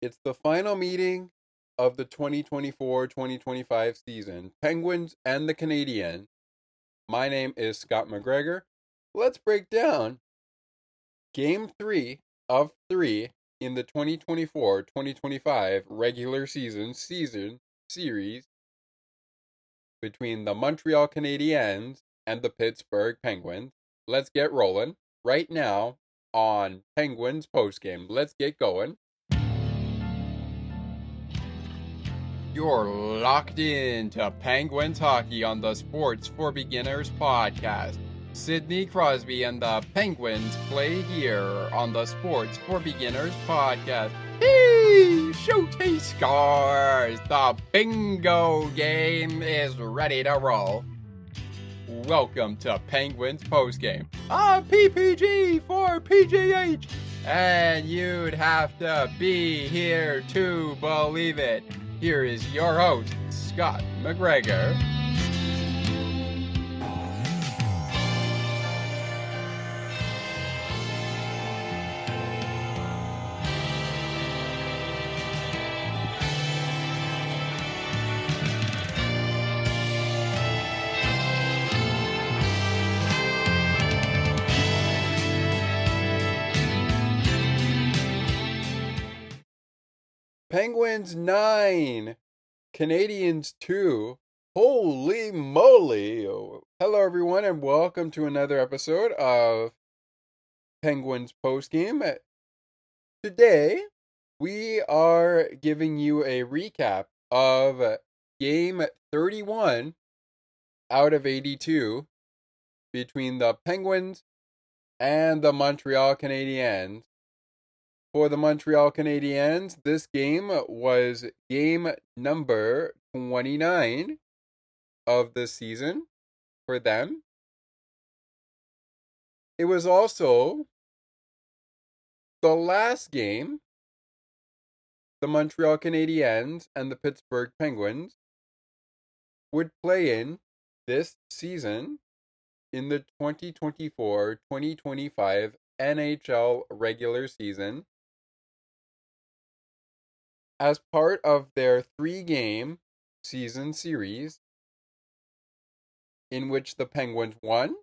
It's the final meeting of the 2024-2025 season. Penguins and the Canadiens. My name is Scott McGregor. Let's break down Game 3 of 3 in the 2024-2025 regular season series between the Montreal Canadiens and the Pittsburgh Penguins. Let's get rolling right now on Penguins postgame. Let's get going. You're locked in to Penguins hockey on the Sports for Beginners podcast. Sidney Crosby and the Penguins play here on the Sports for Beginners podcast. Hey, shootout scores! The bingo game is ready to roll. Welcome to Penguins postgame. PPG for PGH. And you'd have to be here to believe it. Here is your host, Scott McGregor. Penguins 9, Canadiens 2. Holy moly! Hello, everyone, and welcome to another episode of Penguins Postgame. Today, we are giving you a recap of Game 31 out of 82 between the Penguins and the Montreal Canadiens. For the Montreal Canadiens, this game was game number 29 of the season for them. It was also the last game the Montreal Canadiens and the Pittsburgh Penguins would play in this season in the 2024-2025 NHL regular season, as part of their 3-game season series in which the Penguins won,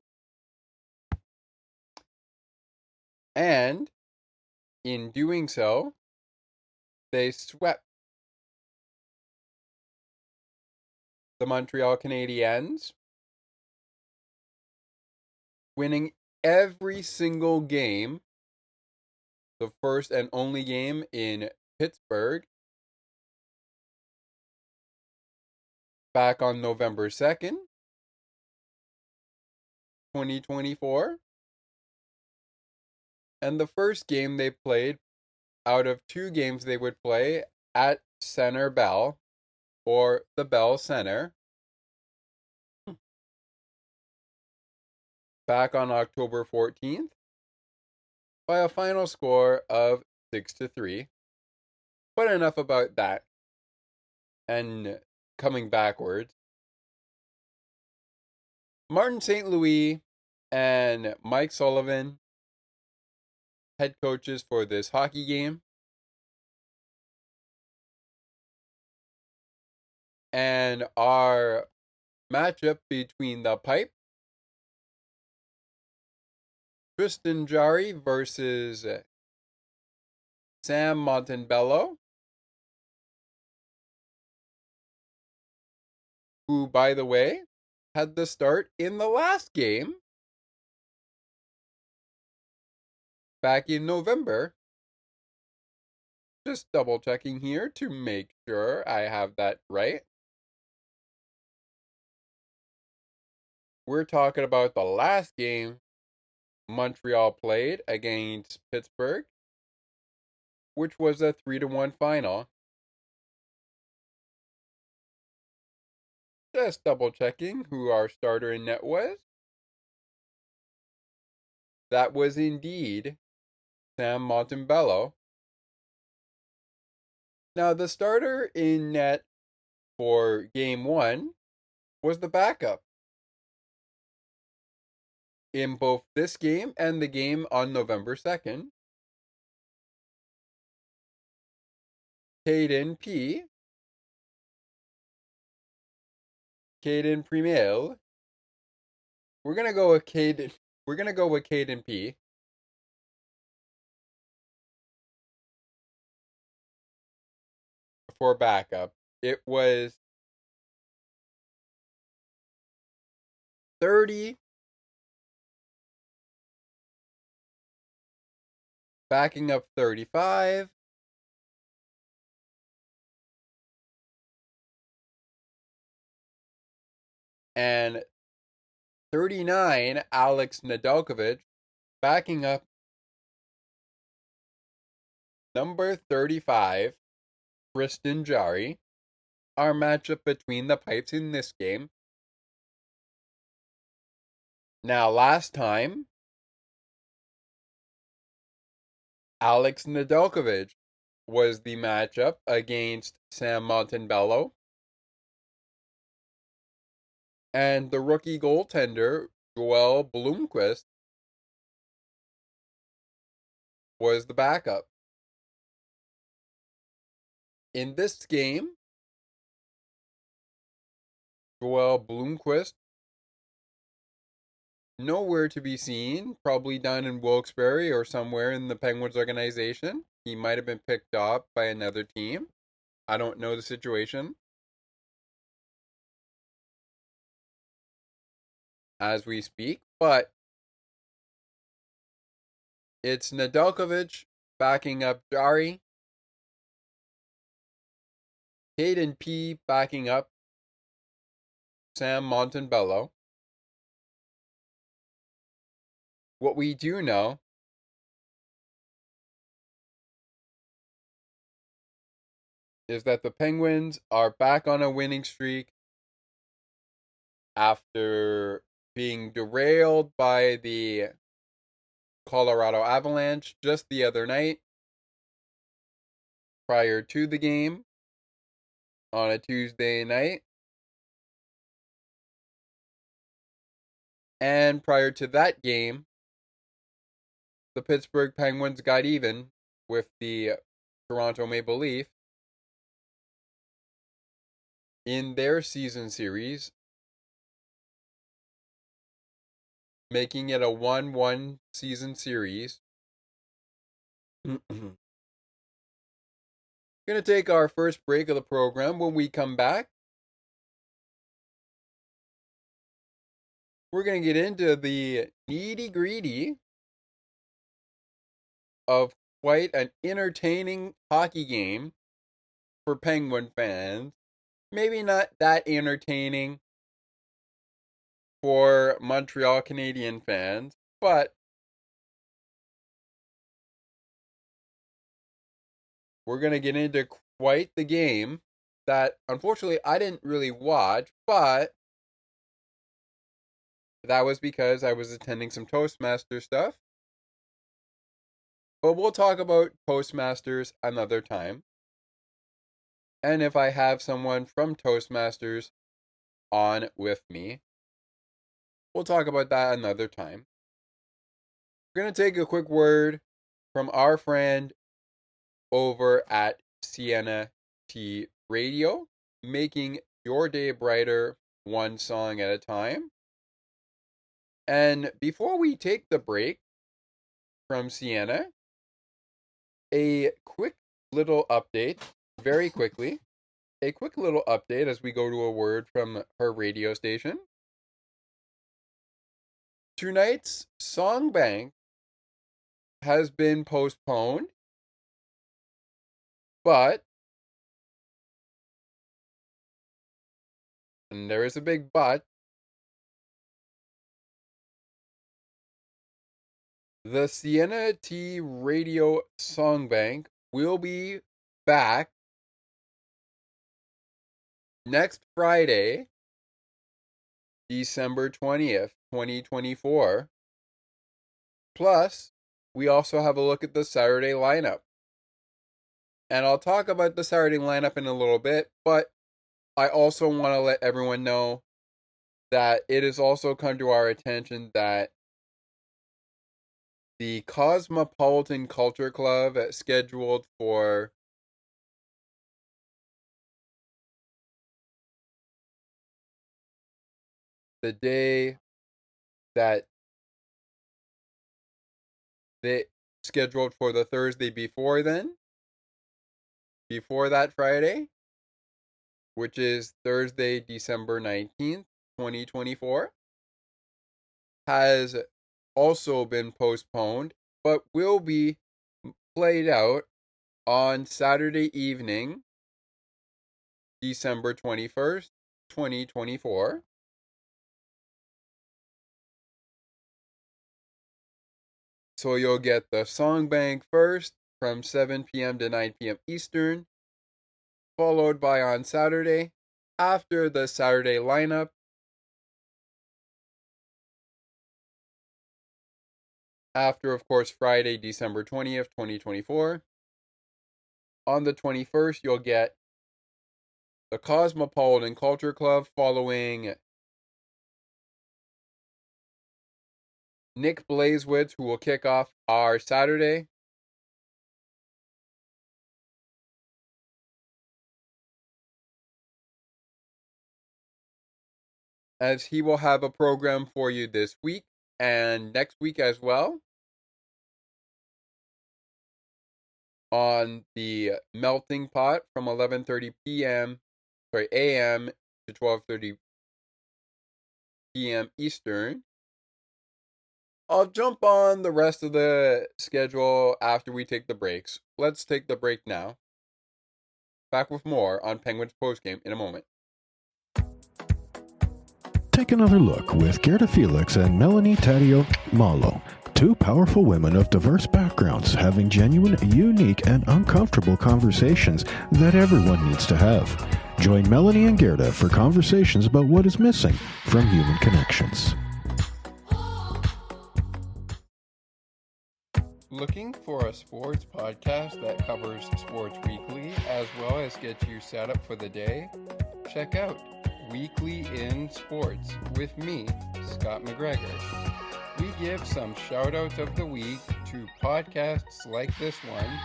and in doing so, they swept the Montreal Canadiens, winning every single game, the first and only game in Pittsburgh, back on November 2nd, 2024. And the first game they played out of 2 games they would play at Center Bell, or the Bell Center, back on October 14th, by a final score of 6-3. But enough about that and coming backwards. Martin St. Louis and Mike Sullivan, head coaches for this hockey game. And our matchup between the Pipe, Tristan Jarry versus Sam Montembeault, who, by the way, had the start in the last game back in November. Just double checking here to make sure I have that right. We're talking about the last game Montreal played against Pittsburgh, which was a 3-1 final. Just double checking who our starter in net was. That was indeed Sam Montembeault. Now, the starter in net for game 1 was the backup in both this game and the game on November 2nd. Caden P. Caden Primel. We're gonna go with Caden. We're gonna go with Caden P. For backup. It was 30, backing up 35, and 39, Alex Nedeljkovic, backing up number 35, Tristan Jarry. Our matchup between the pipes in this game. Now, last time, Alex Nedeljkovic was the matchup against Sam Montembeault. And the rookie goaltender, Joel Blomqvist, was the backup. In this game, Joel Blomqvist, nowhere to be seen, probably down in Wilkes-Barre or somewhere in the Penguins organization. He might have been picked up by another team. I don't know the situation as we speak, but it's Nedeljkovic backing up Jarry, Caden P backing up Sam Montembeault. What we do know is that the Penguins are back on a winning streak after being derailed by the Colorado Avalanche just the other night prior to the game on a Tuesday night. And prior to that game, the Pittsburgh Penguins got even with the Toronto Maple Leafs in their season series, making it a 1-1 season series. Going to take our first break of the program. When we come back, we're going to get into the nitty-gritty of quite an entertaining hockey game for Penguin fans. Maybe not that entertaining for Montreal Canadiens fans, but we're going to get into quite the game that unfortunately I didn't really watch, but that was because I was attending some Toastmaster stuff. But we'll talk about Toastmasters another time. And if I have someone from Toastmasters on with me, we'll talk about that another time. We're going to take a quick word from our friend over at Sienna T Radio, making your day brighter one song at a time. And before we take the break from Sienna, a quick little update, very quickly, a quick little update as we go to a word from her radio station. Tonight's song bank has been postponed, but, and there is a big but, the Sienna T Radio Song Bank will be back next Friday, December 20th, 2024. Plus, we also have a look at the Saturday lineup. And I'll talk about the Saturday lineup in a little bit, but I also want to let everyone know that it has also come to our attention that the Cosmopolitan Culture Club scheduled for the day that they scheduled for the Thursday before that Friday, which is Thursday, December 19th, 2024, has also been postponed, but will be played out on Saturday evening, December 21st, 2024. So you'll get the Song Bank first from 7 p.m. to 9 p.m. Eastern, followed by on Saturday, after the Saturday lineup, after, of course, Friday, December 20th, 2024. On the 21st, you'll get the Cosmopolitan Culture Club following Nick Blazewitz, who will kick off our Saturday. As he will have a program for you this week and next week as well. On the Melting Pot from 11:30 a.m. to 12:30 p.m. Eastern. I'll jump on the rest of the schedule after we take the breaks. Let's take the break now. Back with more on Penguins Postgame in a moment. Take another look with Gerda Felix and Melanie Taddeo Malo, two powerful women of diverse backgrounds having genuine, unique, and uncomfortable conversations that everyone needs to have. Join Melanie and Gerda for conversations about what is missing from human connections. Looking for a sports podcast that covers sports weekly as well as gets you set up for the day? Check out Weekly in Sports with me, Scott McGregor. We give some shout-outs of the week to podcasts like this one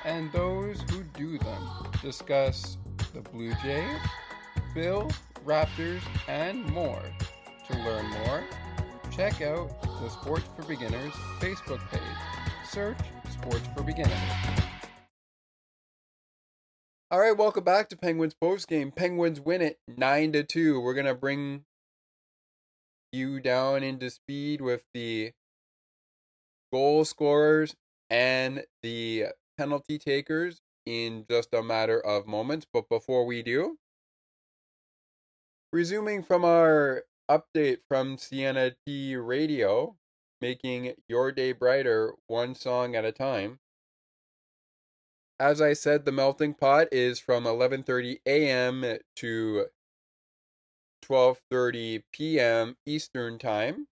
and those who do them. Discuss the Blue Jays, Phil, Raptors, and more. To learn more, check out the Sports for Beginners Facebook page. Search Sports for Beginners. All right, welcome back to Penguins Postgame. Penguins win it 9-2. We're going to bring you down into speed with the goal scorers and the penalty takers in just a matter of moments. But before we do, resuming from our update from Sienna T Radio, making your day brighter one song at a time. As I said, the Melting Pot is from 11:30 a.m. to 12:30 p.m. Eastern Time.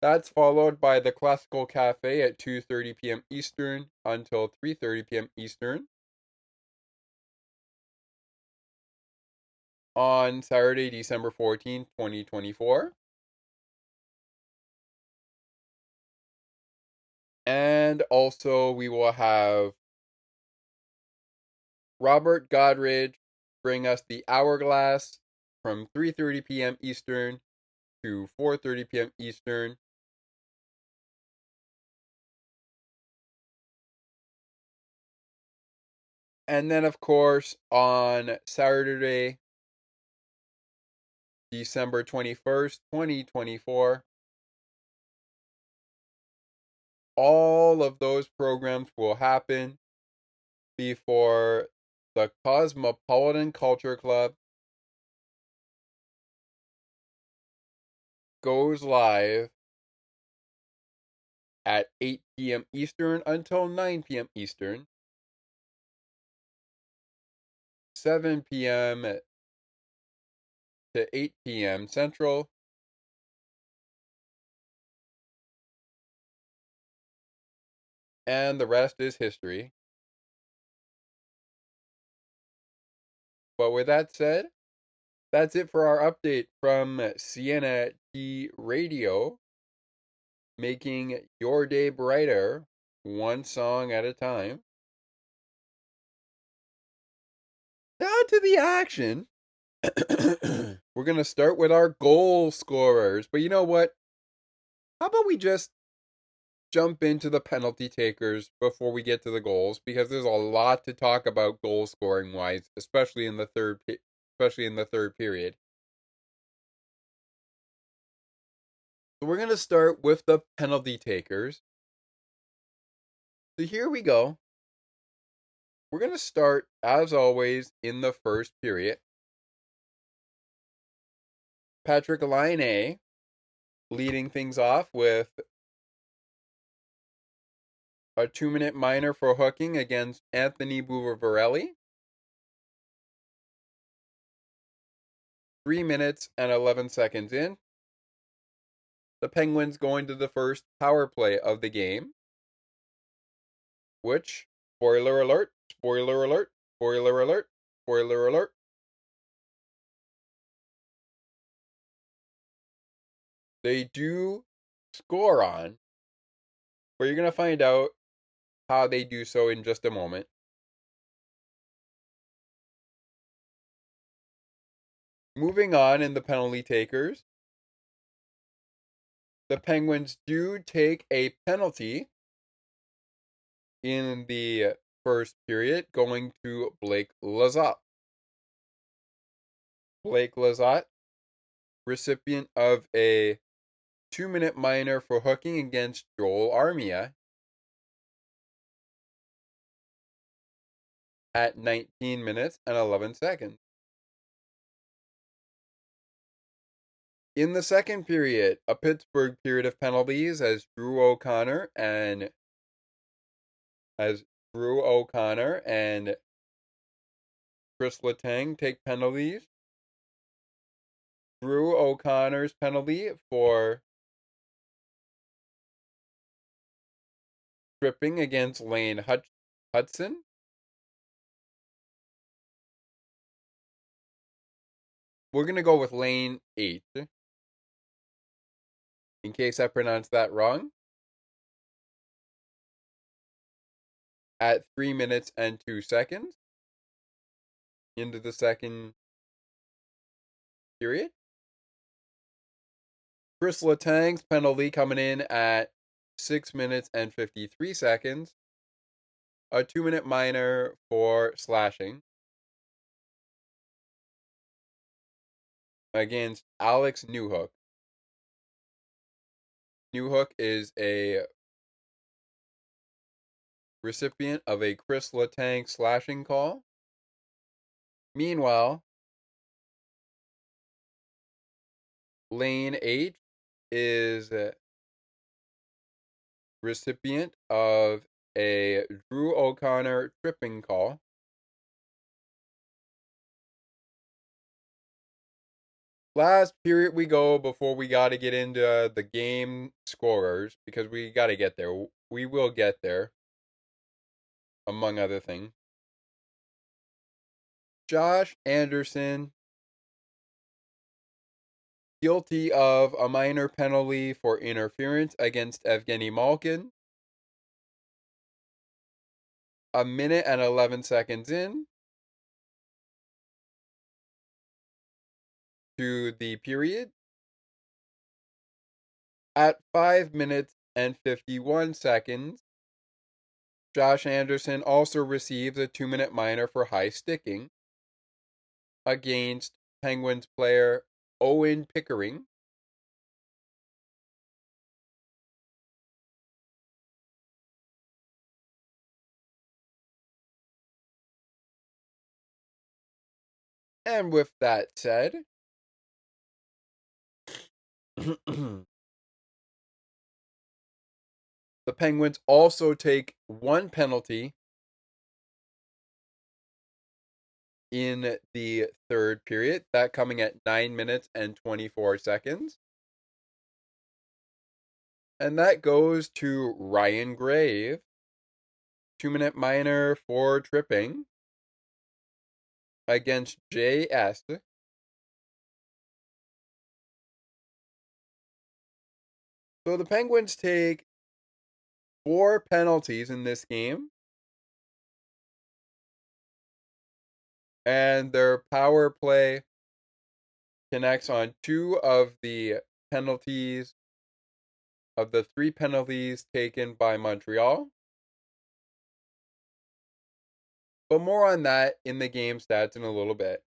That's followed by the Classical Cafe at 2:30 p.m. Eastern until 3:30 p.m. Eastern. On Saturday, December 14th, 2024. And also we will have Robert Godridge bring us the Hourglass from 3:30 p.m. Eastern to 4:30 p.m. Eastern. And then, of course, on Saturday, December 21st, 2024, all of those programs will happen before the Cosmopolitan Culture Club goes live at 8 p.m. Eastern until 9 p.m. Eastern, 7 p.m. to 8 p.m. Central, and the rest is history. But with that said, that's it for our update from Sienna T Radio, making your day brighter one song at a time. Now to the action. We're going to start with our goal scorers. But you know what? How about we just jump into the penalty takers before we get to the goals, because there's a lot to talk about goal scoring wise, especially in the third period. So we're going to start with the penalty takers. So here we go. We're going to start, as always, in the first period. Patrick Laine leading things off with a 2-minute minor for hooking against Anthony Buvarelli. 3 minutes and 11 seconds in. The Penguins going to the first power play of the game, which, spoiler alert, spoiler alert, spoiler alert, spoiler alert, they do score on, but you're going to find out how they do so in just a moment. Moving on in the penalty takers, the Penguins do take a penalty in the first period, going to Blake Lizotte. Blake Lizotte, recipient of a 2-minute minor for hooking against Joel Armia at 19 minutes and 11 seconds. In the second period, a Pittsburgh period of penalties as Drew O'Connor and Chris Letang take penalties. Drew O'Connor's penalty for tripping against Lane Hudson. We're going to go with Lane 8, in case I pronounced that wrong. At 3 minutes and 2 seconds into the second period. Chris Letang's penalty coming in at 6 minutes and 53 seconds. A 2-minute minor for slashing against Alex Newhook. Newhook is a recipient of a Chris Letang slashing call. Meanwhile, Lane 8 is a recipient of a Drew O'Connor tripping call. Last period we go before we got to get into the game scorers, because we got to get there. We will get there, among other things. Josh Anderson, guilty of a minor penalty for interference against Evgeny Malkin. 1 minute and 11 seconds in to the period. At 5 minutes and 51 seconds, Josh Anderson also receives a 2-minute minor for high sticking against Penguins player Owen Pickering. And with that said, the Penguins also take one penalty in the third period, that coming at 9 minutes and 24 seconds. And that goes to Ryan Grave. 2-minute minor for tripping against J.S. So the Penguins take 4 penalties in this game. And their power play connects on 2 of the penalties of the 3 penalties taken by Montreal. But more on that in the game stats in a little bit.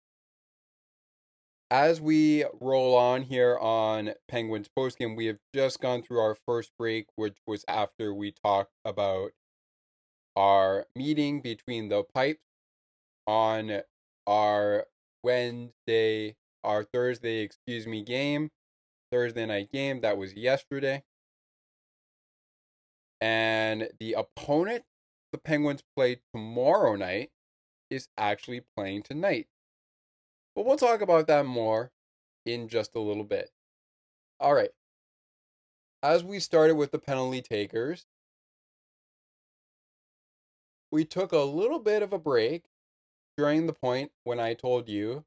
As we roll on here on Penguins postgame, we have just gone through our first break, which was after we talked about our meeting between the pipes on our Thursday game, Thursday night game. That was yesterday. And the opponent the Penguins play tomorrow night is actually playing tonight. But we'll talk about that more in just a little bit. All right. As we started with the penalty takers, we took a little bit of a break during the point when I told you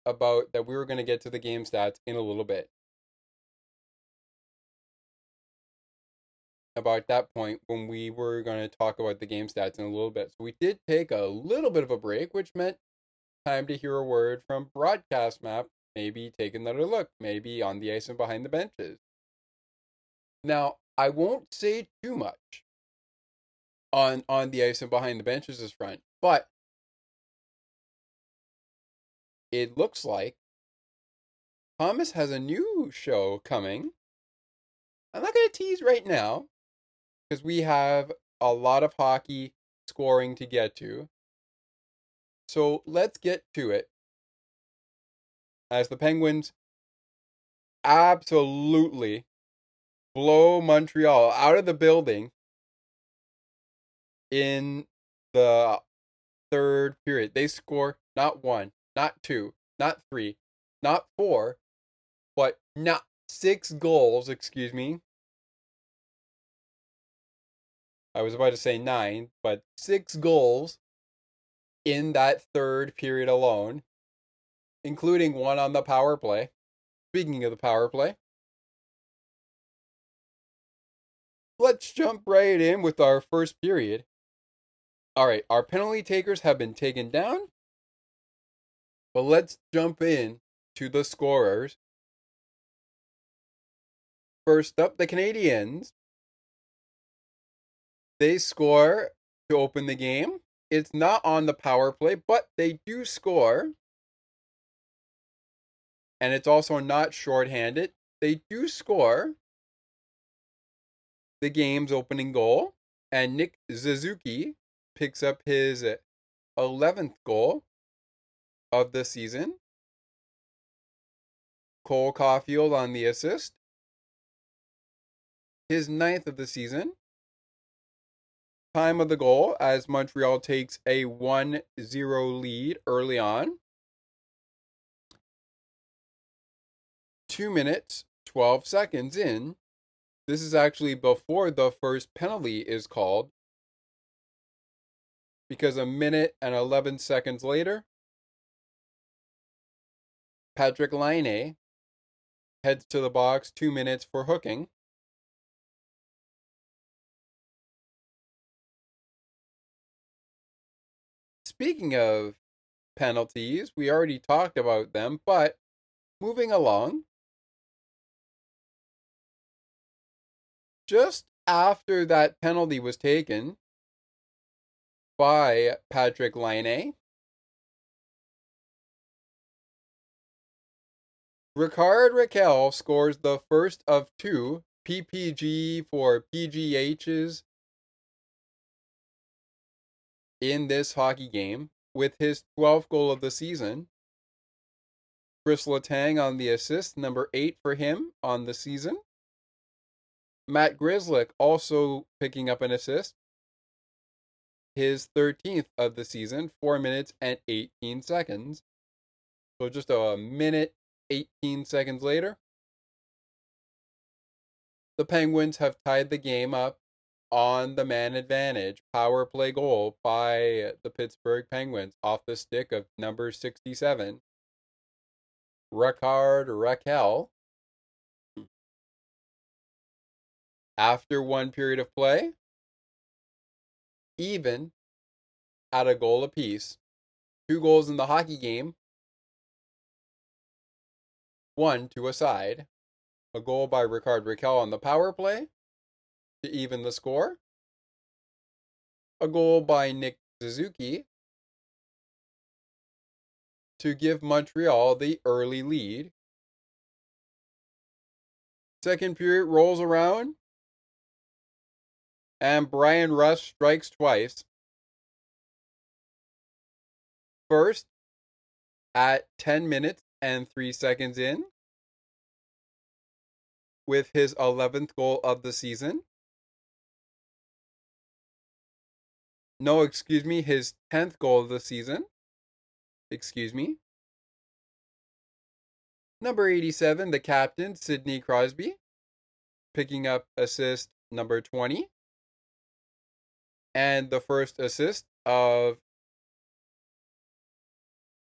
about that we were going to get to the game stats in a little bit. About that point when we were going to talk about the game stats in a little bit. So we did take a little bit of a break, which meant time to hear a word from Broadcast Map, maybe take another look, maybe on the ice and behind the benches. Now, I won't say too much on the ice and behind the benches this front, but it looks like Thomas has a new show coming. I'm not going to tease right now because we have a lot of hockey scoring to get to. So let's get to it. As the Penguins absolutely blow Montreal out of the building in the third period. They score not 1, not 2, not 3, not 4, but not 6 goals, excuse me. I was about to say 9, but 6 goals in that third period alone, including 1 on the power play. Speaking of the power play, let's jump right in with our first period. All right, our penalty takers have been taken down, but let's jump in to the scorers. First up, the Canadiens. They score to open the game. It's not on the power play, but they do score. And it's also not shorthanded. They do score the game's opening goal. And Nick Suzuki picks up his 11th goal of the season. Cole Caulfield on the assist. His 9th of the season. Time of the goal as Montreal takes a 1-0 lead early on. 2 minutes, 12 seconds in. This is actually before the first penalty is called. Because a minute and 11 seconds later, Patrik Laine heads to the box 2 minutes for hooking. Speaking of penalties, we already talked about them, but moving along, just after that penalty was taken by Patrik Laine, Rickard Rakell scores the first of 2 PPG for PGHs in this hockey game with his 12th goal of the season. Chris Letang on the assist, number 8 for him on the season. Matt Grzelcyk also picking up an assist, his 13th of the season, 4 minutes and 18 seconds. So just a minute, 18 seconds later, the Penguins have tied the game up on the man advantage power play goal by the Pittsburgh Penguins off the stick of number 67, Rickard Rakell. After one period of play, even at a goal apiece, 2 goals in the hockey game 1 to a side. A goal by Rickard Rakell on the power play to even the score. A goal by Nick Suzuki to give Montreal the early lead. Second period rolls around, and Brian Rust strikes twice. First, at 10 minutes and 3 seconds in, with his 11th goal of the season. No, excuse me, his 10th goal of the season. Excuse me. Number 87, the captain, Sidney Crosby, picking up assist number 20. And the first assist of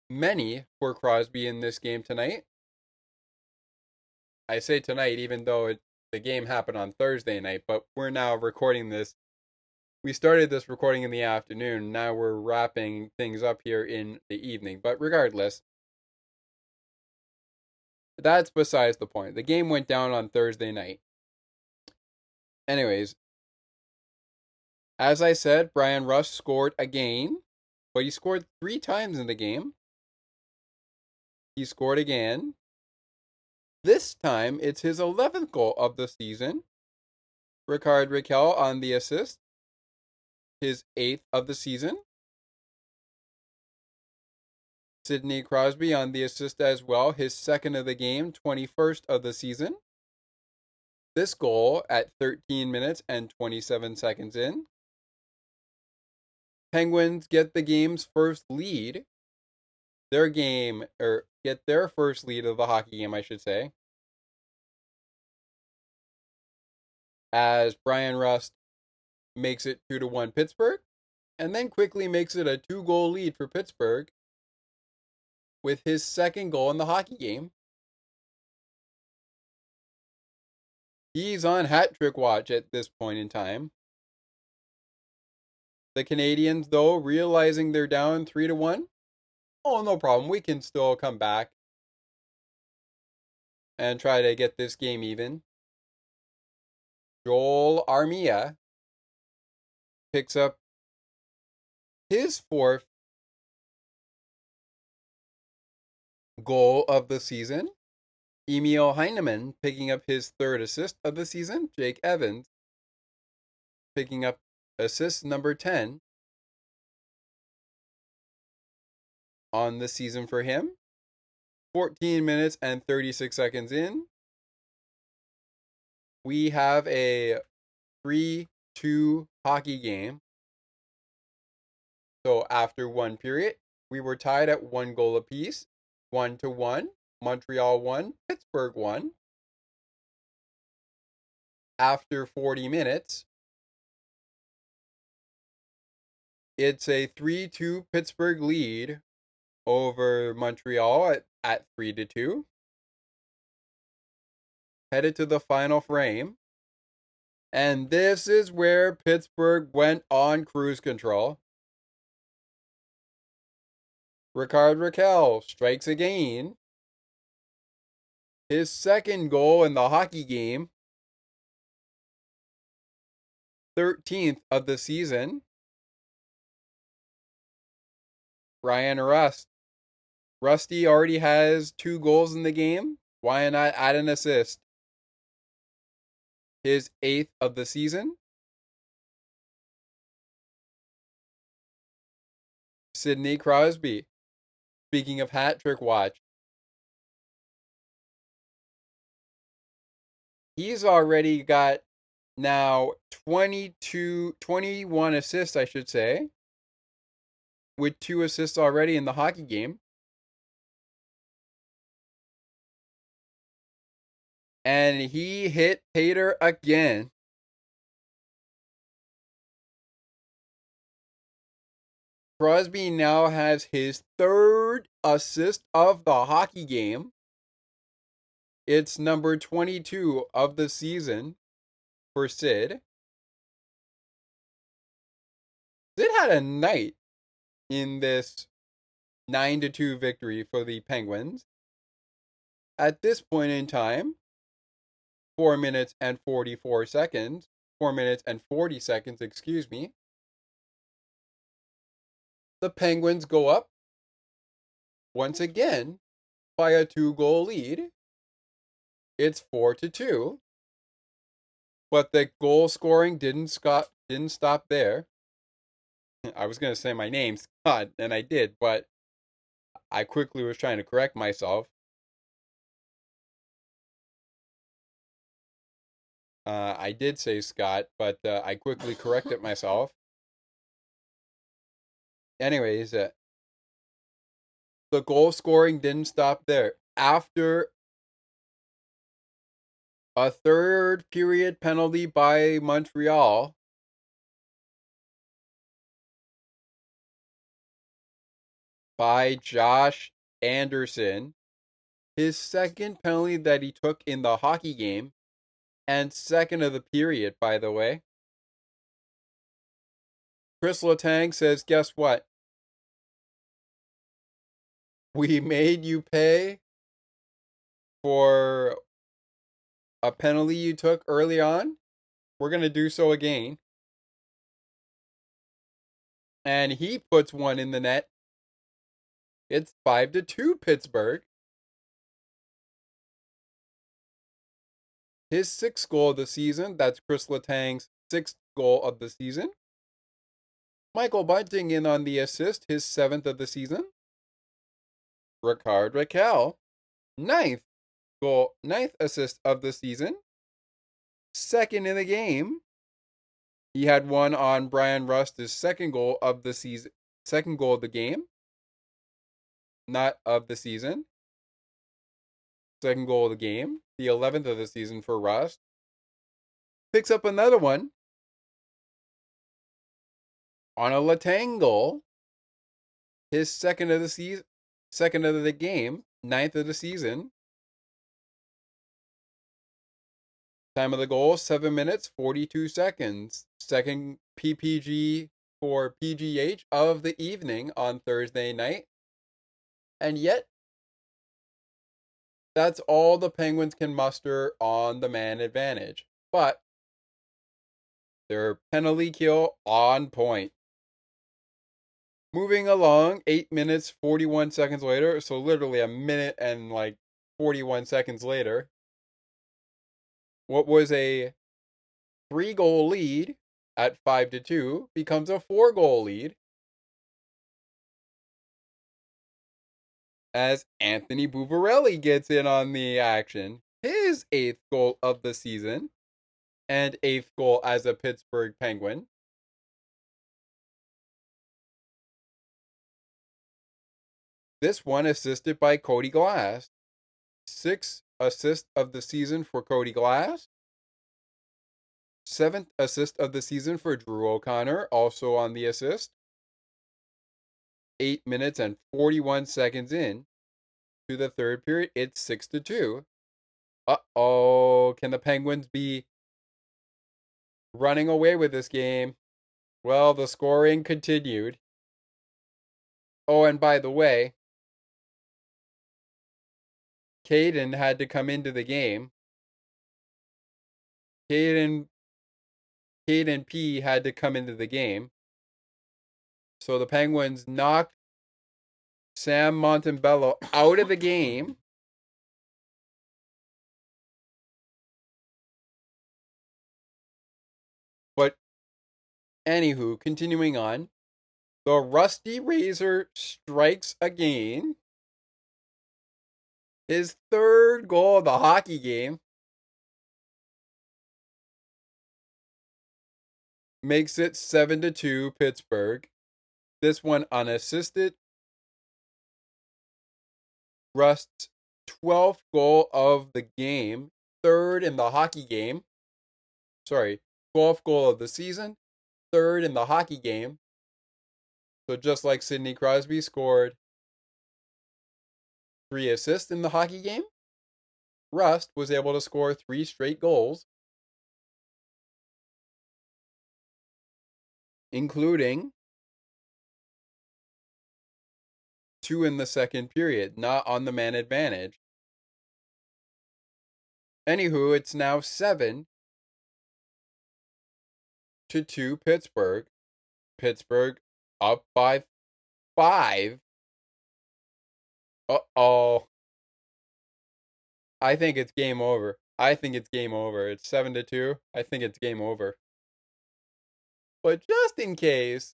many for Crosby in this game tonight. I say tonight, even though the game happened on Thursday night, but we're now recording this. We started this recording in the afternoon. Now we're wrapping things up here in the evening. But regardless, that's besides the point. The game went down on Thursday night. Anyways, as I said, Brian Rust scored again, but he scored 3 times in the game. He scored again. This time, it's his 11th goal of the season. Rickard Rakell on the assist. His 8th of the season. Sidney Crosby on the assist as well. His 2nd of the game, 21st of the season. This goal at 13 minutes and 27 seconds in. Penguins get the game's first lead. Get their first lead of the hockey game, I should say. As Brian Rust makes it 2-1 Pittsburgh, and then quickly makes it a 2-goal lead for Pittsburgh with his 2nd goal in the hockey game. He's on hat trick watch at this point in time. The Canadiens, though, realizing they're down 3-1, oh, no problem. We can still come back and try to get this game even. Joel Armia picks up his 4th goal of the season. Emil Heineman picking up his 3rd assist of the season. Jake Evans picking up assist number 10 on the season for him. 14 minutes and 36 seconds in. We have a 3-2 hockey game. So after one period, we were tied at 1 goal apiece, 1-1. Montreal won, Pittsburgh won. After 40 minutes, it's a 3-2 Pittsburgh lead over Montreal at 3-2. Headed to the final frame. And this is where Pittsburgh went on cruise control. Rickard Rakell strikes again. His 2nd goal in the hockey game. 13th of the season. Brian Rust. Rusty already has 2 goals in the game. Why not add an assist? His 8th of the season. Sidney Crosby. Speaking of hat trick watch, he's already got now 21 assists, I should say, with 2 assists already in the hockey game. And he hit Pater again. Crosby now has his 3rd assist of the hockey game. It's number 22 of the season for Sid. Sid had a night in this 9-2 victory for the Penguins. At this point in time, 4 minutes and 44 seconds, 4 minutes and 40 seconds, excuse me, the Penguins go up once again by a 2-goal lead. It's 4-2. But the goal scoring didn't stop there. I was going to say my name, Scott, and I did, but I quickly was trying to correct myself. I did say Scott, but I quickly corrected myself. Anyways, the goal scoring didn't stop there. After a third period penalty by Montreal, by Josh Anderson, his second penalty that he took in the hockey game, and second of the period, by the way. Chris Letang says, guess what? We made you pay for a penalty you took early on. We're going to do so again. And he puts one in the net. It's 5-2 Pittsburgh. His sixth goal of the season. That's Chris Letang's sixth goal of the season. Michael Bunting in on the assist, his seventh of the season. Rickard Rakell, ninth assist of the season. Second in the game. He had one on Brian Rust's second goal of the season. Second goal of the game. Not of the season. Second goal of the game. The 11th of the season for Rust. Picks up another one on a Letang goal. His second of the season. Second of the game. Ninth of the season. Time of the goal, 7 minutes, 42 seconds. Second PPG for PGH of the evening on Thursday night. And yet, that's all the Penguins can muster on the man advantage. But their penalty kill on point. Moving along, 8 minutes, 41 seconds later. So literally a minute and 41 seconds later. What was a 3-goal lead at 5-2 becomes a 4-goal lead as Anthony Buvarelli gets in on the action. His 8th goal of the season and 8th goal as a Pittsburgh Penguin. This one assisted by Cody Glass. 6th assist of the season for Cody Glass. 7th assist of the season for Drew O'Connor, also on the assist. 8 minutes and 41 seconds in to the third period. It's 6-2. Uh-oh. Can the Penguins be running away with this game? Well, the scoring continued. Oh, and by the way, Caden had to come into the game. Caden P had to come into the game. So the Penguins knocked Sam Montembeault out of the game. But anywho, continuing on. The Rusty Razor strikes again. His third goal of the hockey game. Makes it 7-2 Pittsburgh. This one unassisted. Rust's 12th goal of the game. Third in the hockey game. 12th goal of the season. Third in the hockey game. So just like Sidney Crosby scored 3 assists in the hockey game, Rust was able to score 3 straight goals, including 2 in the second period, not on the man advantage. Anywho, it's now 7-2 Pittsburgh. Pittsburgh up by 5. Uh-oh. I think it's game over. It's 7-2. I think it's game over. But just in case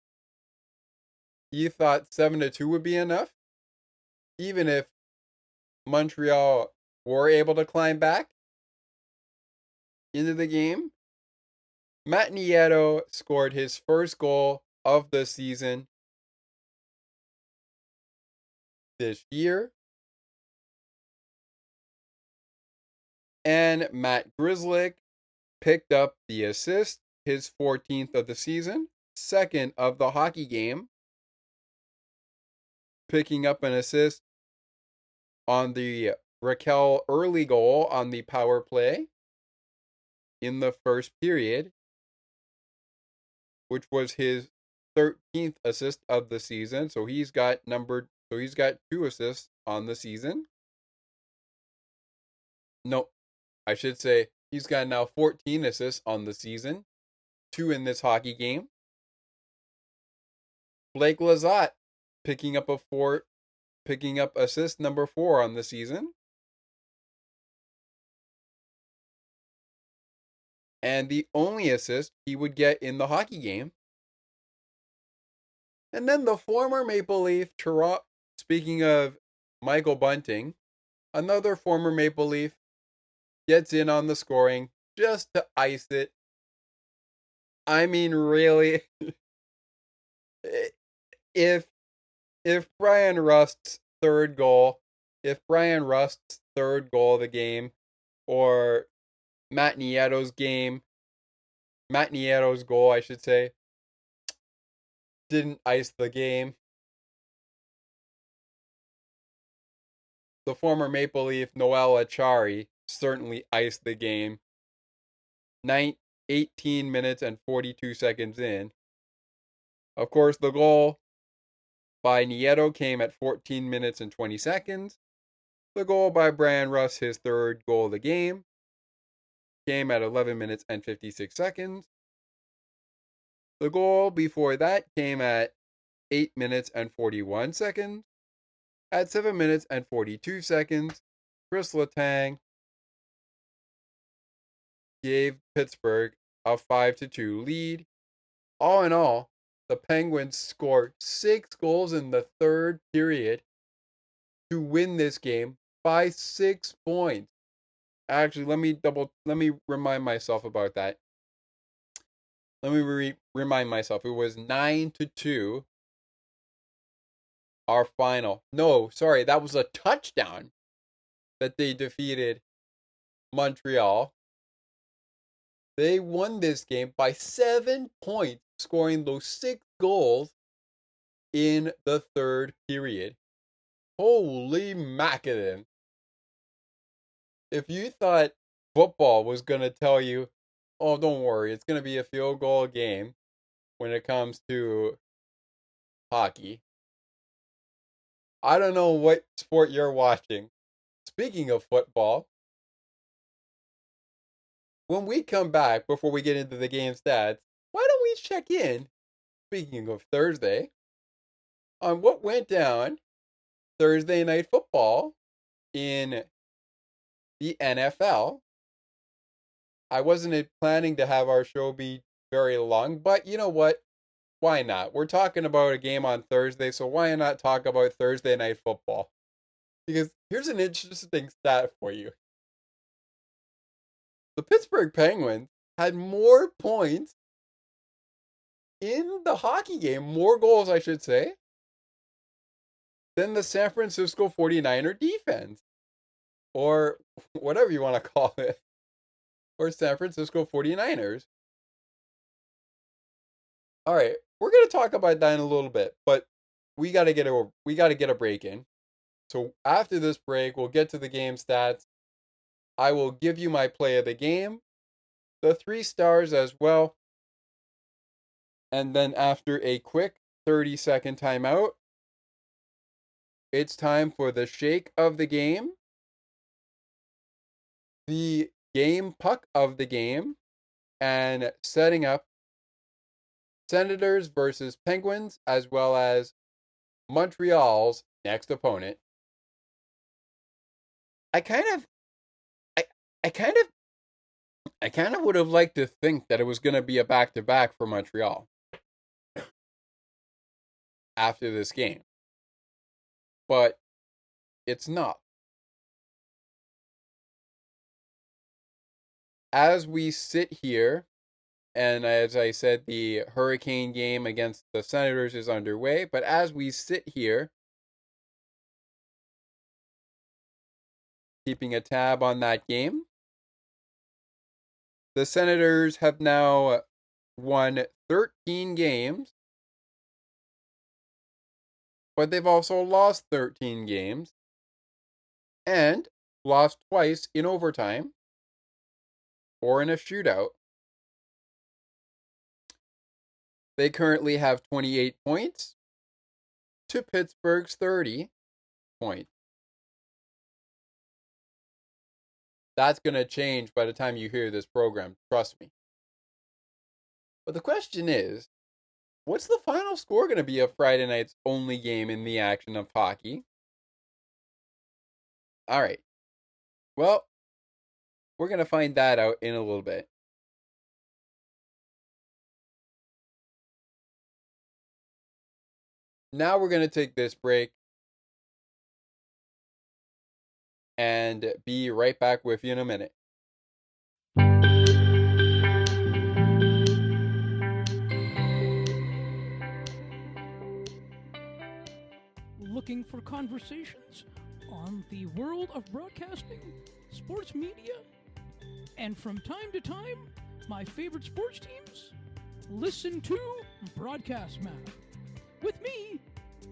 you thought 7-2 would be enough, even if Montreal were able to climb back into the game, Matt Nieto scored his first goal of the season this year. And Matt Grzelcyk picked up the assist, his 14th of the season, second of the hockey game, picking up an assist on the Raquel early goal on the power play in the first period, which was his 13th assist of the season. So he's got 2 assists on the season. No, I should say he's got now 14 assists on the season, 2 in this hockey game. Blake Lizotte picking up assist number 4 on the season. And the only assist he would get in the hockey game. And then the former Maple Leaf, speaking of Michael Bunting, another former Maple Leaf gets in on the scoring just to ice it. I mean, really, if Brian Rust's third goal of the game, or Matt Nieto's goal, I should say, didn't ice the game, the former Maple Leaf Noel Acciari certainly iced the game. 18 minutes and 42 seconds in. Of course, the goal by Nieto came at 14 minutes and 20 seconds. The goal by Brian Rust, his third goal of the game, came at 11 minutes and 56 seconds. The goal before that came at 8 minutes and 41 seconds. At 7 minutes and 42 seconds, Chris Letang gave Pittsburgh a 5-2 lead. All in all, the Penguins scored 6 goals in the third period to win this game by 6 points. Actually, let me remind myself about that. Let me remind myself. It was 9-2. Our final. No, sorry, that was a touchdown that they defeated Montreal. They won this game by 7 points, scoring those 6 goals in the third period. Holy macadam. If you thought football was going to tell you, oh, don't worry, it's going to be a field goal game when it comes to hockey, I don't know what sport you're watching. Speaking of football, when we come back, before we get into the game stats, why don't we check in, speaking of Thursday, on what went down Thursday night football in the NFL. I wasn't planning to have our show be very long, but you know what? Why not? We're talking about a game on Thursday, so why not talk about Thursday night football? Because here's an interesting stat for you. The Pittsburgh Penguins had more points in the hockey game, more goals, I should say, than the San Francisco 49er defense. Or whatever you want to call it. Or San Francisco 49ers. All right, we're going to talk about that in a little bit, but we got to get a break in. So after this break, we'll get to the game stats. I will give you my play of the game, the 3 stars as well. And then after a quick 30-second timeout, it's time for the shake of the game. The puck of the game and setting up Senators versus Penguins, as well as Montreal's next opponent. I kind of would have liked to think that it was going to be a back-to-back for Montreal after this game, but it's not. As we sit here, and as I said, the Hurricane game against the Senators is underway, but as we sit here, keeping a tab on that game, the Senators have now won 13 games, but they've also lost 13 games and lost twice in overtime or in a shootout. They currently have 28 points to Pittsburgh's 30 points. That's going to change by the time you hear this program, trust me. But the question is, what's the final score going to be of Friday night's only game in the action of hockey? All right. Well, we're going to find that out in a little bit. Now we're going to take this break and be right back with you in a minute. Looking for conversations on the world of broadcasting, sports media, and from time to time, my favorite sports teams? Listen to Broadcast Map with me,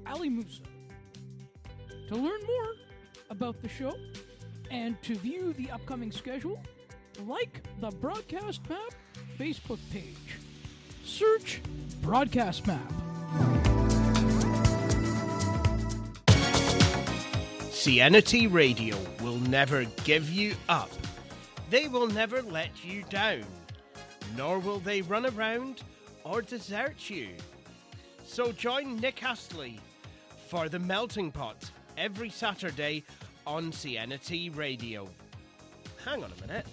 Ali Musa. To learn more about the show and to view the upcoming schedule, like the Broadcast Map Facebook page. Search Broadcast Map. CNT Radio will never give you up. They will never let you down, nor will they run around or desert you. So join Nick Astley for The Melting Pot every Saturday on CNT Radio. Hang on a minute.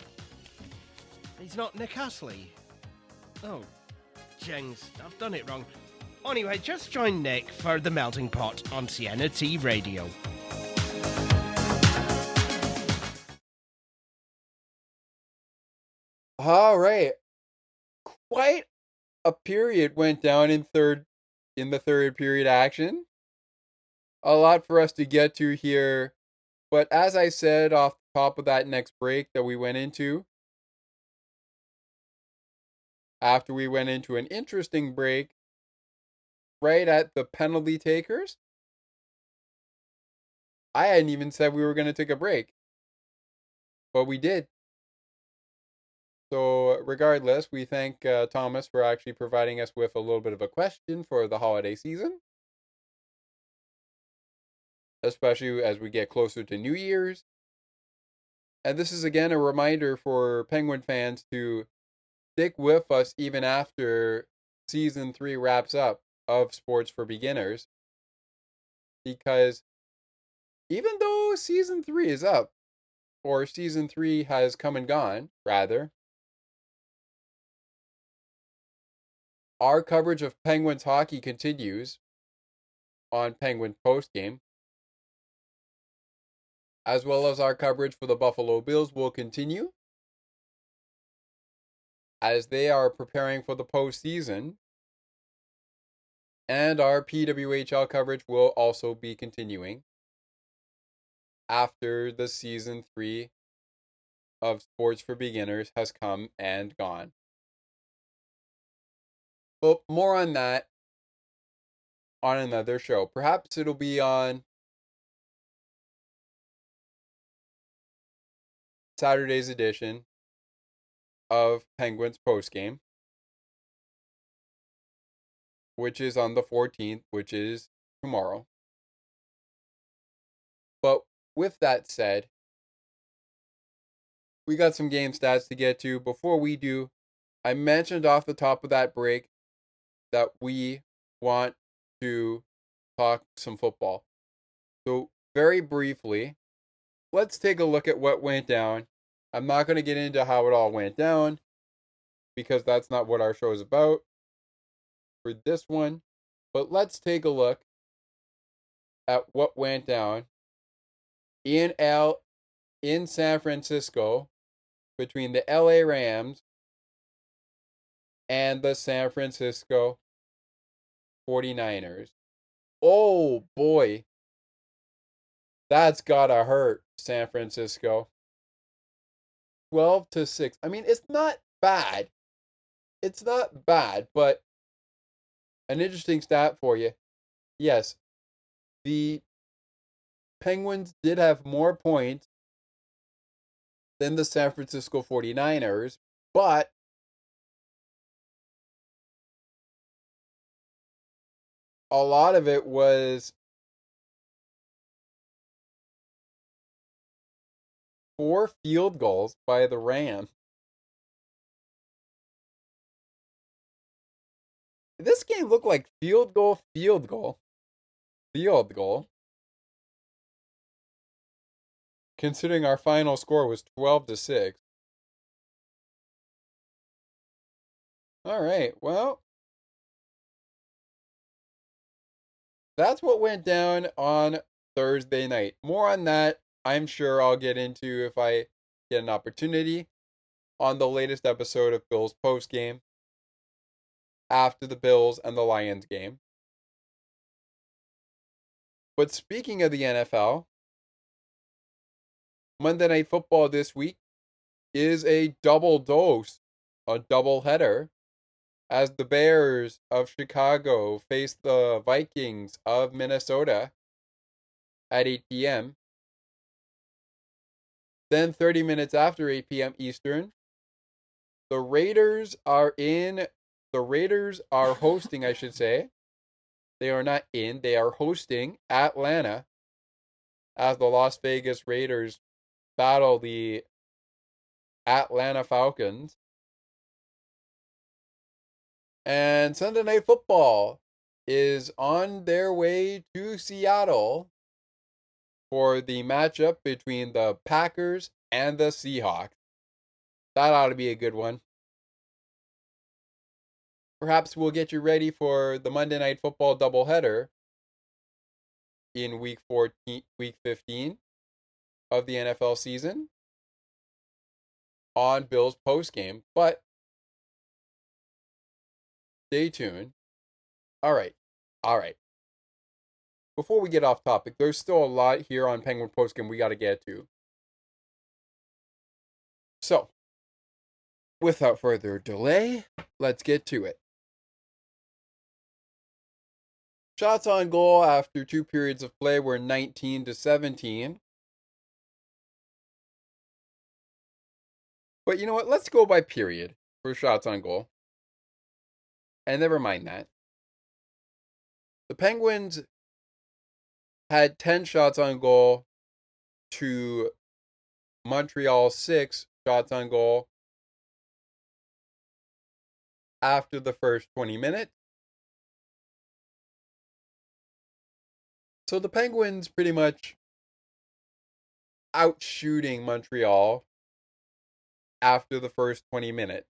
He's not Nick Astley. Oh, jings, I've done it wrong. Anyway, just join Nick for The Melting Pot on CNT Radio. All right. Quite a period went down in the third period action. A lot for us to get to here. But as I said off the top of that next break that we went into, after we went into an interesting break, right at the penalty takers, I hadn't even said we were going to take a break. But we did. So regardless, we thank Thomas for actually providing us with a little bit of a question for the holiday season. Especially as we get closer to New Year's. And this is again a reminder for Penguin fans to stick with us even after Season 3 wraps up of Sports for Beginners. Because even though Season 3 is up, or Season 3 has come and gone, rather, our coverage of Penguins hockey continues on Penguins Postgame, as well as our coverage for the Buffalo Bills will continue as they are preparing for the postseason, and our PWHL coverage will also be continuing after the Season 3 of Sports for Beginners has come and gone. But more on that on another show. Perhaps it'll be on Saturday's edition of Penguins Postgame, which is on the 14th, which is tomorrow. But with that said, we got some game stats to get to. Before we do, I mentioned off the top of that break that we want to talk some football. So, very briefly, let's take a look at what went down. I'm not going to get into how it all went down because that's not what our show is about for this one. But let's take a look at what went down in San Francisco between the LA Rams and the San Francisco 49ers. Oh boy. That's gotta hurt, San Francisco. 12-6. I mean, it's not bad. It's not bad, but an interesting stat for you. Yes, the Penguins did have more points than the San Francisco 49ers, but a lot of it was 4 field goals by the Rams. This game looked like field goal. Considering our final score was 12-6. All right, well, that's what went down on Thursday night. More on that, I'm sure I'll get into if I get an opportunity on the latest episode of Bills Post Game after the Bills and the Lions game. But speaking of the NFL, Monday Night Football this week is a double dose, a double header, as the Bears of Chicago face the Vikings of Minnesota at 8 p.m. Then 30 minutes after 8 p.m. Eastern, the Raiders are hosting, I should say. They are not in, they are hosting Atlanta as the Las Vegas Raiders battle the Atlanta Falcons. And Sunday Night Football is on their way to Seattle for the matchup between the Packers and the Seahawks. That ought to be a good one. Perhaps we'll get you ready for the Monday Night Football doubleheader in week 15 of the NFL season on Bills postgame. But stay tuned. All right. Before we get off topic, there's still a lot here on Penguin postgame we got to get to. So, without further delay, let's get to it. Shots on goal after 2 periods of play were 19-17. But you know what? Let's go by period for shots on goal. And never mind that. The Penguins had 10 shots on goal to Montreal's 6 shots on goal after the first 20 minutes. So the Penguins pretty much outshooting Montreal after the first 20 minutes.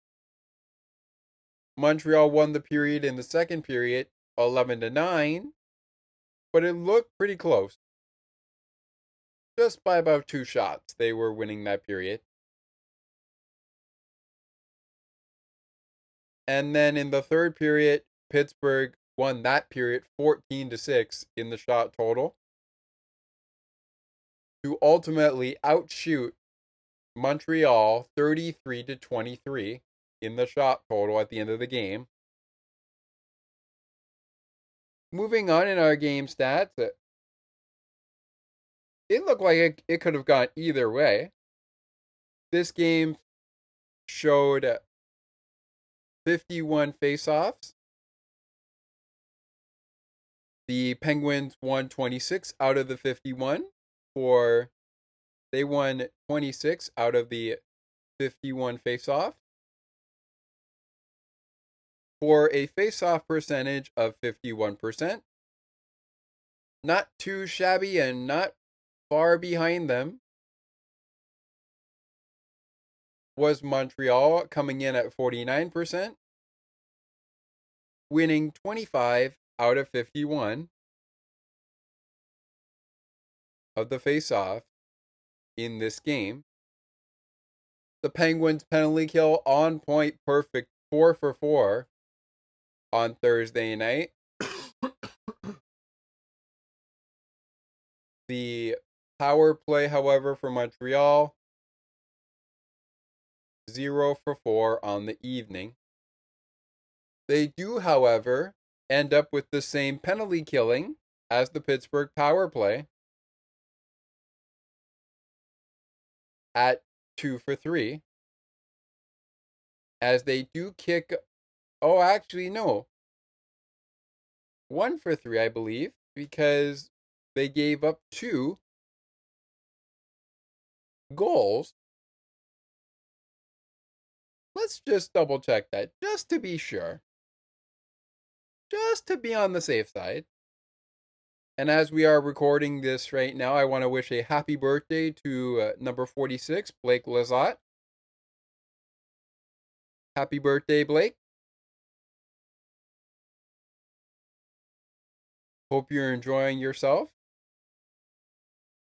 Montreal won the period in the second period 11-9, but it looked pretty close. Just by about 2 shots, they were winning that period. And then in the third period, Pittsburgh won that period 14-6 in the shot total to ultimately outshoot Montreal 33-23 in the shot total at the end of the game. Moving on in our game stats, it looked like it could have gone either way. This game showed 51 faceoffs. The Penguins won 26 out of the 51, they won 26 out of the 51 faceoffs for a faceoff percentage of 51%. Not too shabby and not far behind them was Montreal, coming in at 49%, winning 25 out of 51 of the faceoff in this game. The Penguins' penalty kill on point, perfect, 4 for 4 on Thursday night. The power play, however, for Montreal, 0 for 4 on the evening. They do, however, end up with the same penalty killing as the Pittsburgh power play at 2 for 3. As they do kick, 1 for 3, I believe, because they gave up 2 goals. Let's just double check that, just to be sure. Just to be on the safe side. And as we are recording this right now, I want to wish a happy birthday to number 46, Blake Lizotte. Happy birthday, Blake. Hope you're enjoying yourself.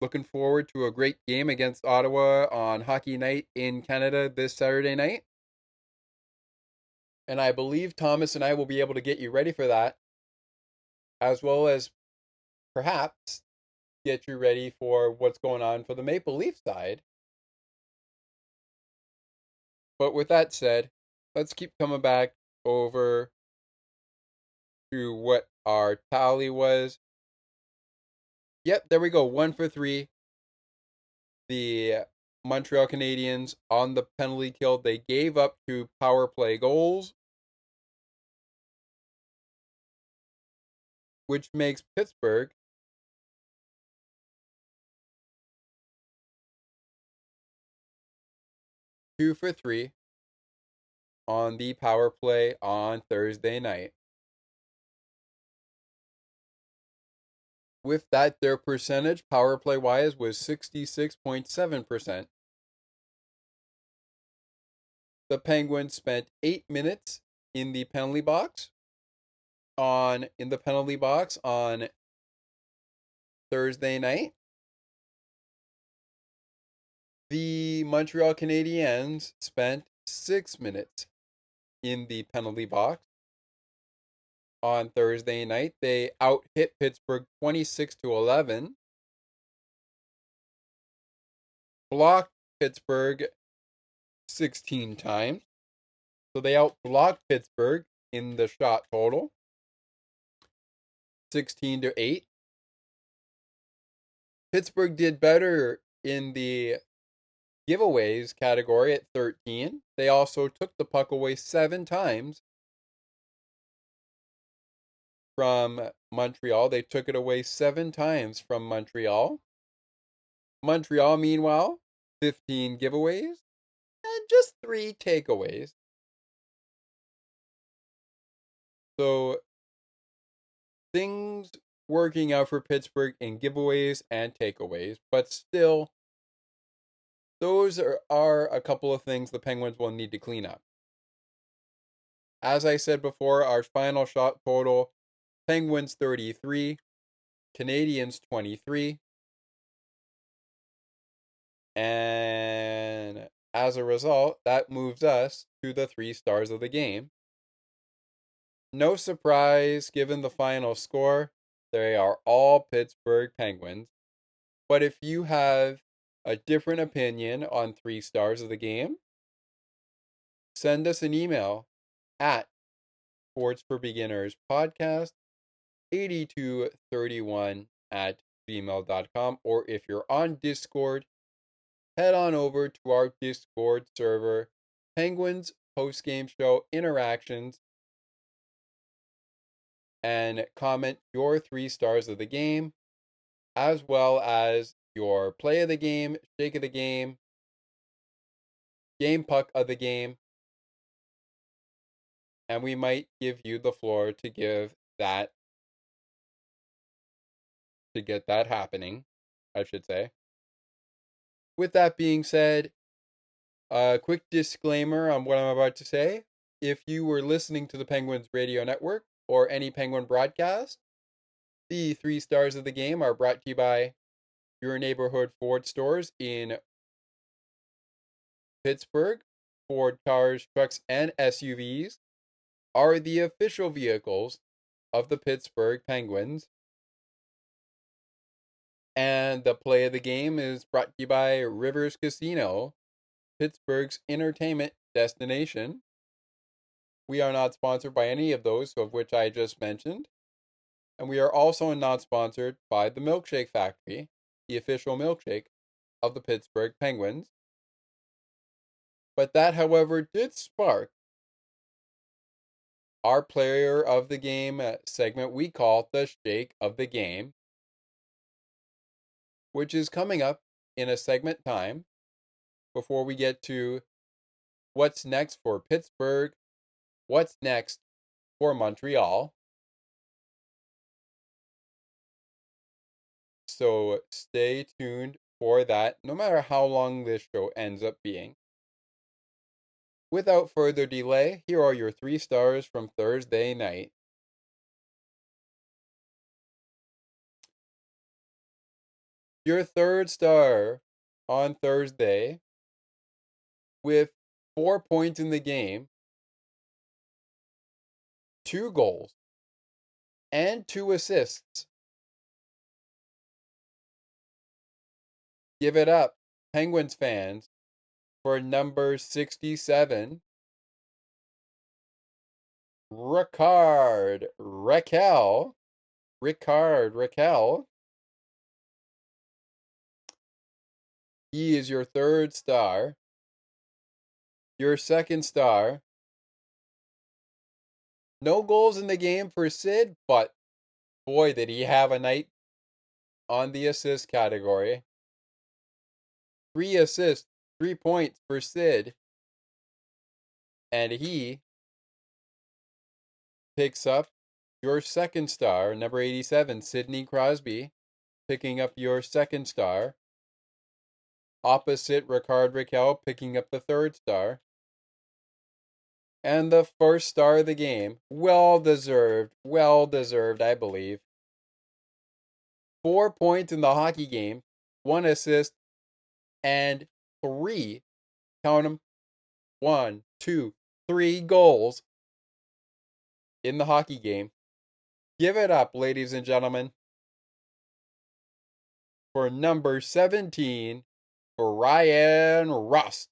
Looking forward to a great game against Ottawa on Hockey Night in Canada this Saturday night. And I believe Thomas and I will be able to get you ready for that, as well as perhaps get you ready for what's going on for the Maple Leaf side. But with that said, let's keep coming back over to what our tally was. Yep, there we go. 1 for 3. The Montreal Canadiens on the penalty kill. They gave up 2 power play goals, which makes Pittsburgh two for 3 on the power play on Thursday night. With that, their percentage, power play wise, was 66.7%. The Penguins spent 8 minutes in the penalty box on Thursday night. The Montreal Canadiens spent 6 minutes in the penalty box on Thursday night. They out-hit Pittsburgh 26-11. Blocked Pittsburgh 16 times. So they out-blocked Pittsburgh in the shot total, 16-8. Pittsburgh did better in the giveaways category at 13. They also took the puck away 7 times from Montreal. They took it away 7 times from Montreal. Montreal, meanwhile, 15 giveaways and just 3 takeaways. So things working out for Pittsburgh in giveaways and takeaways, but still, those are a couple of things the Penguins will need to clean up. As I said before, our final shot total, Penguins 33, Canadiens 23. And as a result, that moves us to the 3 stars of the game. No surprise, given the final score, they are all Pittsburgh Penguins. But if you have a different opinion on 3 stars of the game, send us an email at sportsforbeginners podcast8231@gmail.com, or if you're on Discord, head on over to our Discord server, Penguins Postgame Show Interactions, and comment your 3 stars of the game, as well as your play of the game, shake of the game. game puck of the game. And we might give you the floor to get that happening, I should say. With that being said, a quick disclaimer on what I'm about to say. If you were listening to the Penguins radio network or any Penguin broadcast, the 3 stars of the game are brought to you by your neighborhood Ford stores in Pittsburgh. Ford cars, trucks, and SUVs are the official vehicles of the Pittsburgh Penguins. And the play of the game is brought to you by Rivers Casino, Pittsburgh's entertainment destination. We are not sponsored by any of those of which I just mentioned. And we are also not sponsored by the Milkshake Factory, the official milkshake of the Pittsburgh Penguins. But that, however, did spark our player of the game segment we call the Shake of the Game, which is coming up in a segment time before we get to what's next for Pittsburgh, what's next for Montreal. So stay tuned for that, no matter how long this show ends up being. Without further delay, here are your 3 stars from Thursday night. Your 3rd star on Thursday, with 4 points in the game, 2 goals, and 2 assists. Give it up, Penguins fans, for number 67, Ricard Raquel. He is your 3rd star. Your 2nd star. No goals in the game for Sid, but boy, did he have a night on the assist category. 3 assists, 3 points for Sid. And he picks up your 2nd star, number 87, Sidney Crosby, picking up your 2nd star. Opposite Ricard Raquel, picking up the 3rd star. And the 1st star of the game, well deserved, I believe. 4 points in the hockey game, 1 assist, and 3, count them, 1, 2, 3 goals in the hockey game. Give it up, ladies and gentlemen, for number 17, Brian Rust.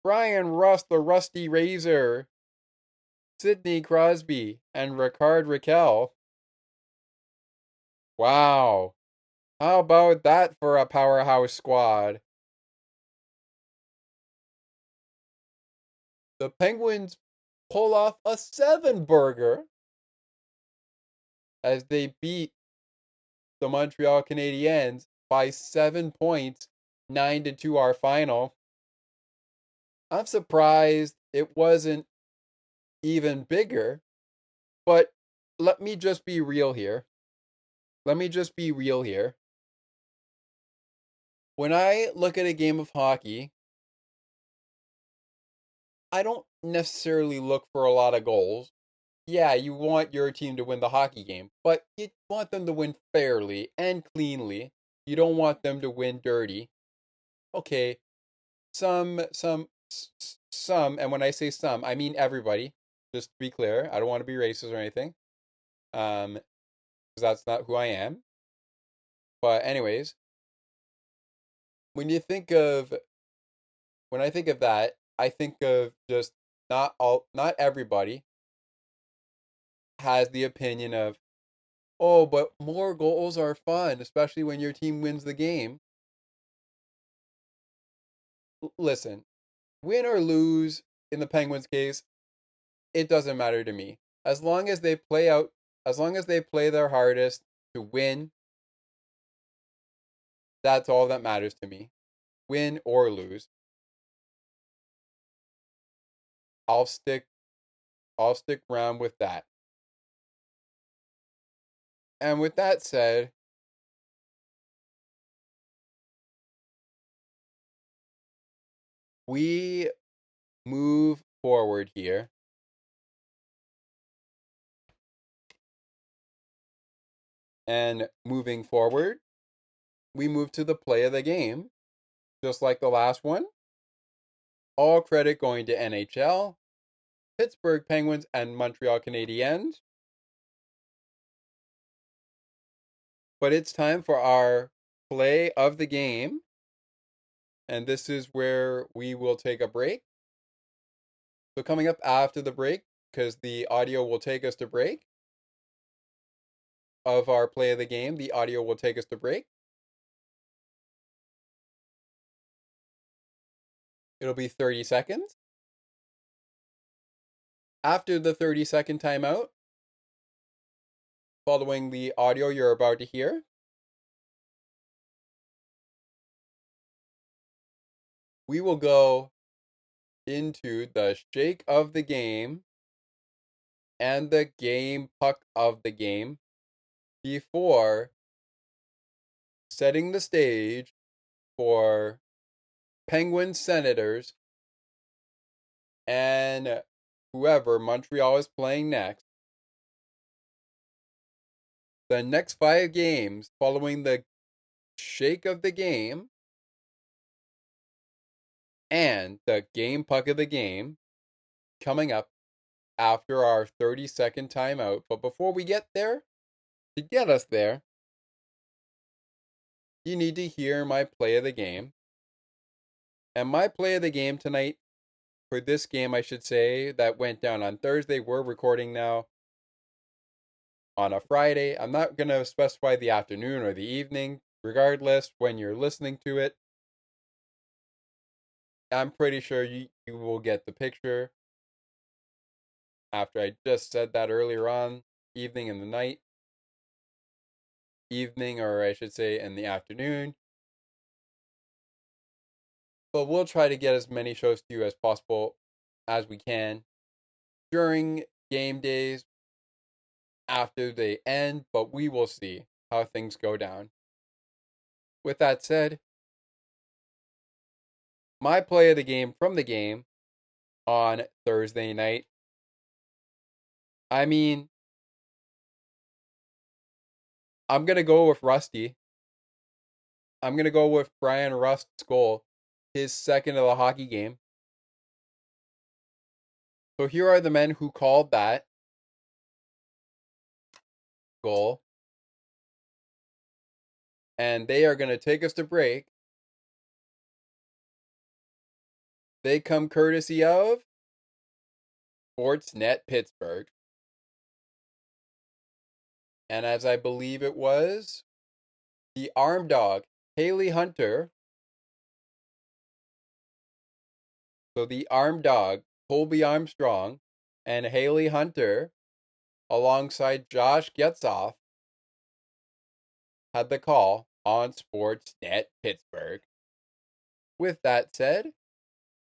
Brian Rust, the Rusty Razor, Sidney Crosby, and Ricard Raquel. Wow. How about that for a powerhouse squad? The Penguins pull off a 7-burger as they beat the Montreal Canadiens by 7 points, 9-2 our final. I'm surprised it wasn't even bigger, but let me just be real here. When I look at a game of hockey, I don't necessarily look for a lot of goals. Yeah, you want your team to win the hockey game, but you want them to win fairly and cleanly. You don't want them to win dirty. Okay, some, and when I say some, I mean everybody. Just to be clear, I don't want to be racist or anything, because that's not who I am. But anyways, when I think of that, I think of just not everybody has the opinion of, oh, but more goals are fun, especially when your team wins the game. Listen, win or lose in the Penguins case, it doesn't matter to me. As long as they play their hardest to win, that's all that matters to me. Win or lose. I'll stick around with that. And with that said, we move forward here. And moving forward, we move to the play of the game, just like the last one. All credit going to NHL, Pittsburgh Penguins, and Montreal Canadiens. But it's time for our play of the game. And this is where we will take a break. So coming up after the break, because the audio will take us to break, of our play of the game, the audio will take us to break. It'll be 30 seconds. After the 30-second timeout, following the audio you're about to hear, we will go into the shake of the game and the game puck of the game before setting the stage for Penguins Senators and whoever Montreal is playing next. The next 5 games following the shake of the game and the game puck of the game coming up after our 30-second timeout. But before we get there, to get us there, you need to hear my play of the game. And my play of the game tonight, for this game, I should say, that went down on Thursday. We're recording now on a Friday. I'm not going to specify the afternoon or the evening. Regardless, when you're listening to it, I'm pretty sure you will get the picture. After I just said that earlier on, evening and the night. Evening, or I should say in the afternoon. But we'll try to get as many shows to you as possible as we can during game days after they end, but we will see how things go down. With that said, my play of the game from the game on Thursday night. I mean, I'm going to go with Rusty. I'm going to go with Brian Rust's goal, his second of the hockey game. So here are the men who called that goal. And they are going to take us to break. They come courtesy of Sportsnet Pittsburgh. And as I believe it was, the arm dog, Haley Hunter. So the arm dog, Colby Armstrong, and Haley Hunter, alongside Josh Getzoff, had the call on Sportsnet Pittsburgh. With that said,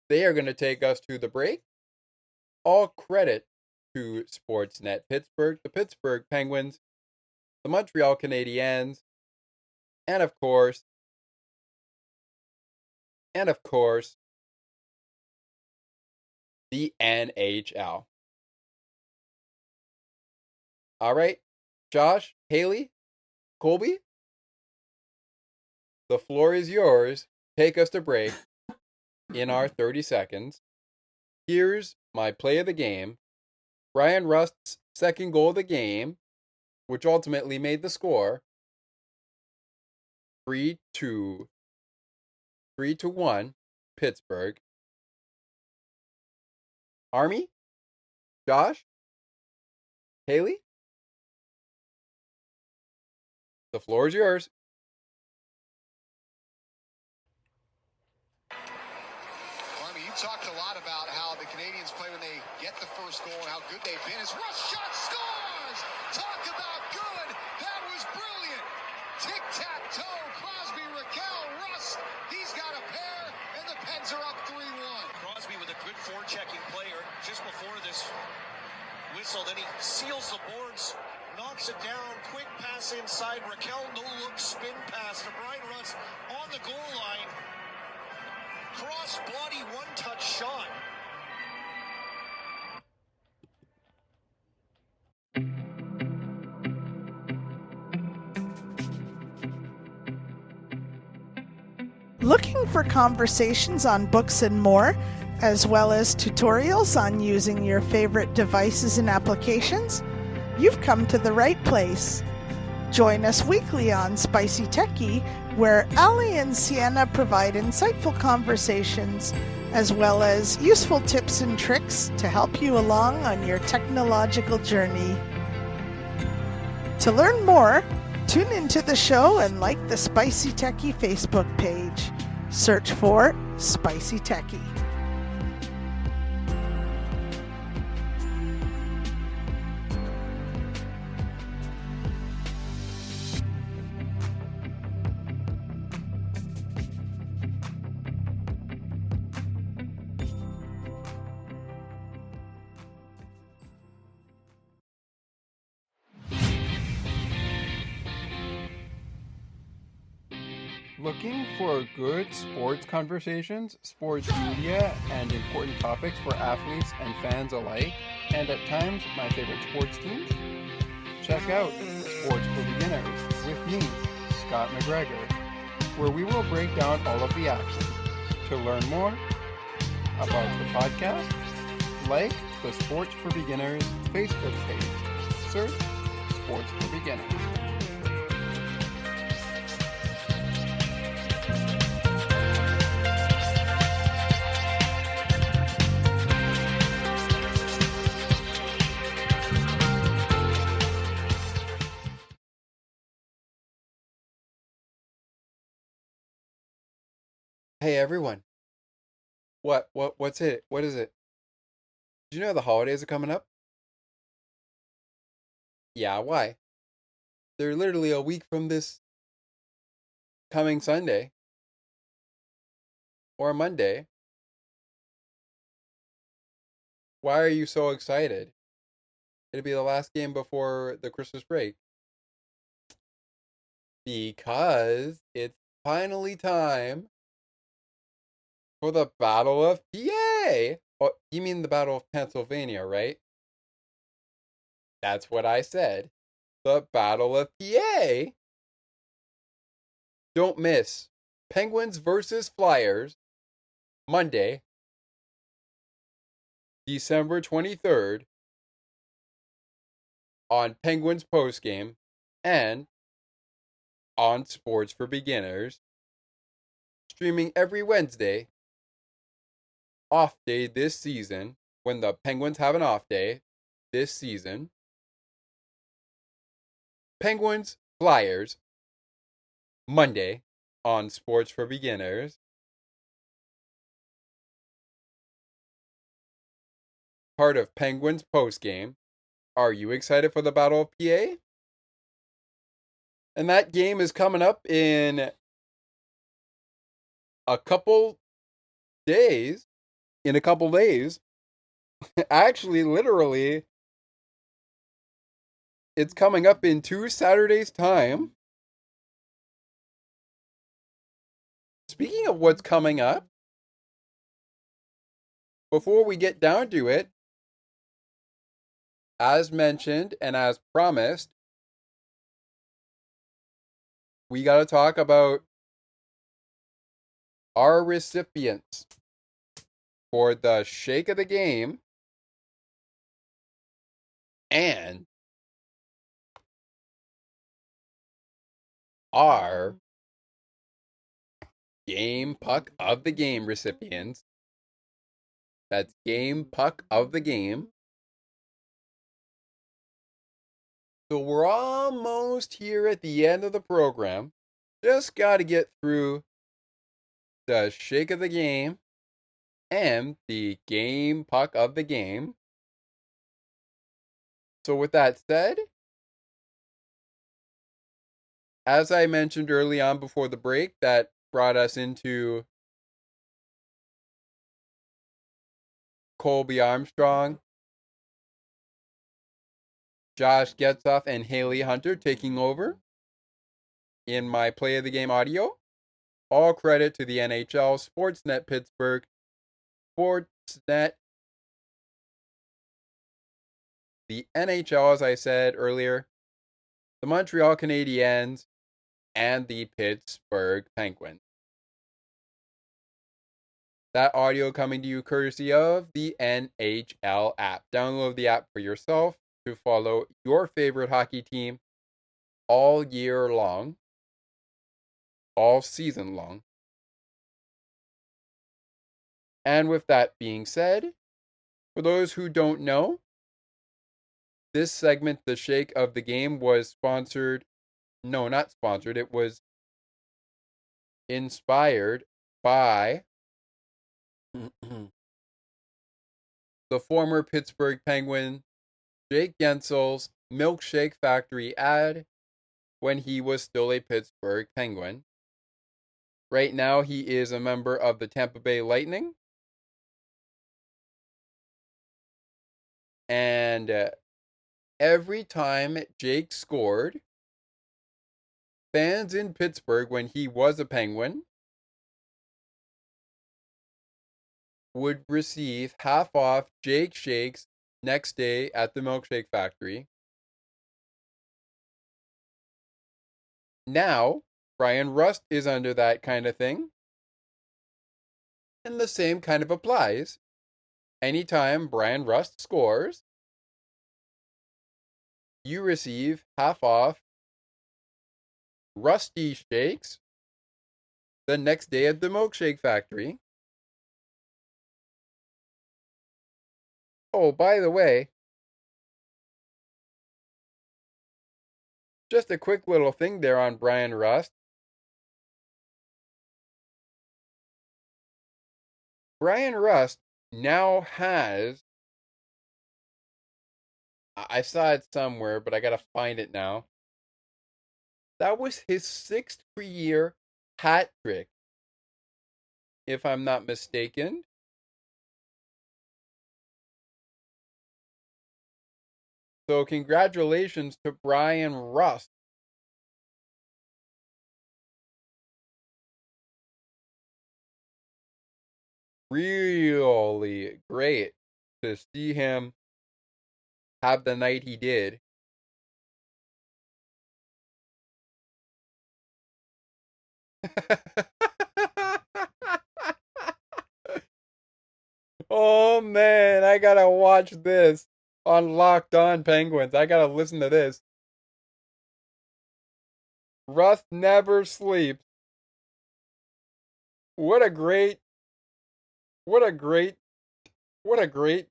they are going to take us to the break. All credit to Sportsnet Pittsburgh, the Pittsburgh Penguins, the Montreal Canadiens, and of course, the NHL. All right, Josh, Haley, Colby, the floor is yours. Take us to break in our 30 seconds. Here's my play of the game. Brian Rust's second goal of the game, which ultimately made the score 3-1 Pittsburgh. Army, Josh, Haley, the floor is yours. Army, you talked a lot about how the Canadians play when they get the first goal and how good they've been. As Rust shot scores! Talk about good! That was brilliant! Tic-tac-toe, Crosby, Raquel, Rust. He's got a pair, and the Pens are up 3-1. Crosby with a good forechecking player, then he seals the boards, knocks it down, quick pass inside, Raquel, no look, spin pass to Brian Rutz on the goal line, cross body, one-touch shot. Looking for conversations on books and more, as well as tutorials on using your favorite devices and applications? You've come to the right place. Join us weekly on Spicy Techie, where Ali and Sienna provide insightful conversations, as well as useful tips and tricks to help you along on your technological journey. To learn more, tune into the show and like the Spicy Techie Facebook page. Search for Spicy Techie. Looking for good sports conversations, sports media, and important topics for athletes and fans alike, and at times my favorite sports teams? Check out Sports for Beginners with me, Scott McGregor, where we will break down all of the action. To learn more about the podcast, like the Sports for Beginners Facebook page. Search Sports for Beginners. Hey everyone. What's it? What is it? Did you know the holidays are coming up? Yeah, why? They're literally a week from this coming Sunday. Or Monday. Why are you so excited? It'll be the last game before the Christmas break. Because it's finally time for the Battle of PA. Oh, you mean the Battle of Pennsylvania, right? That's what I said. The Battle of PA. Don't miss Penguins versus Flyers, Monday, December 23rd, on Penguins Postgame and on Sports for Beginners, streaming every Wednesday. Off day this season, when the Penguins have an off day this season. Penguins, Flyers, Monday on Sports for Beginners. Part of Penguins postgame. Are you excited for the Battle of PA? And that game is coming up in a couple days. Actually, literally, it's coming up in 2 Saturdays' time. Speaking of what's coming up, before we get down to it, as mentioned and as promised, we got to talk about our recipients for the Shake of the Game and our Game Puck of the Game recipients. That's Game Puck of the Game. So we're almost here at the end of the program. Just got to get through the Shake of the Game and the Game Puck of the Game. So with that said, as I mentioned early on before the break, that brought us into Colby Armstrong Josh Getzoff and Haley Hunter taking over in my play of the game audio. All credit to the NHL, Sportsnet Pittsburgh, Sportsnet, the NHL, as I said earlier, the Montreal Canadiens, and the Pittsburgh Penguins. That audio coming to you courtesy of the NHL app. Download the app for yourself to follow your favorite hockey team all year long, all season long. And with that being said, for those who don't know, this segment, The Shake of the Game, was sponsored. No, not sponsored. It was inspired by the former Pittsburgh Penguin Jake Gensel's Milkshake Factory ad when he was still a Pittsburgh Penguin. Right now, he is a member of the Tampa Bay Lightning. And every time Jake scored, fans in Pittsburgh, when he was a Penguin, would receive half off Jake Shakes next day at the Milkshake Factory. Now, Brian Rust is under that kind of thing. And the same kind of applies. Anytime Brian Rust scores, you receive half off Rusty Shakes the next day at the Milkshake Factory. Oh, by the way, just a quick little thing there on Brian Rust. Brian Rust now has, I saw it somewhere, but I gotta find it now. That was his 6th career hat trick, if I'm not mistaken. So congratulations to Brian Rust. Really great to see him have the night he did. Oh man, I gotta watch this on Locked On Penguins. I gotta listen to this. Rust never sleeps. What a great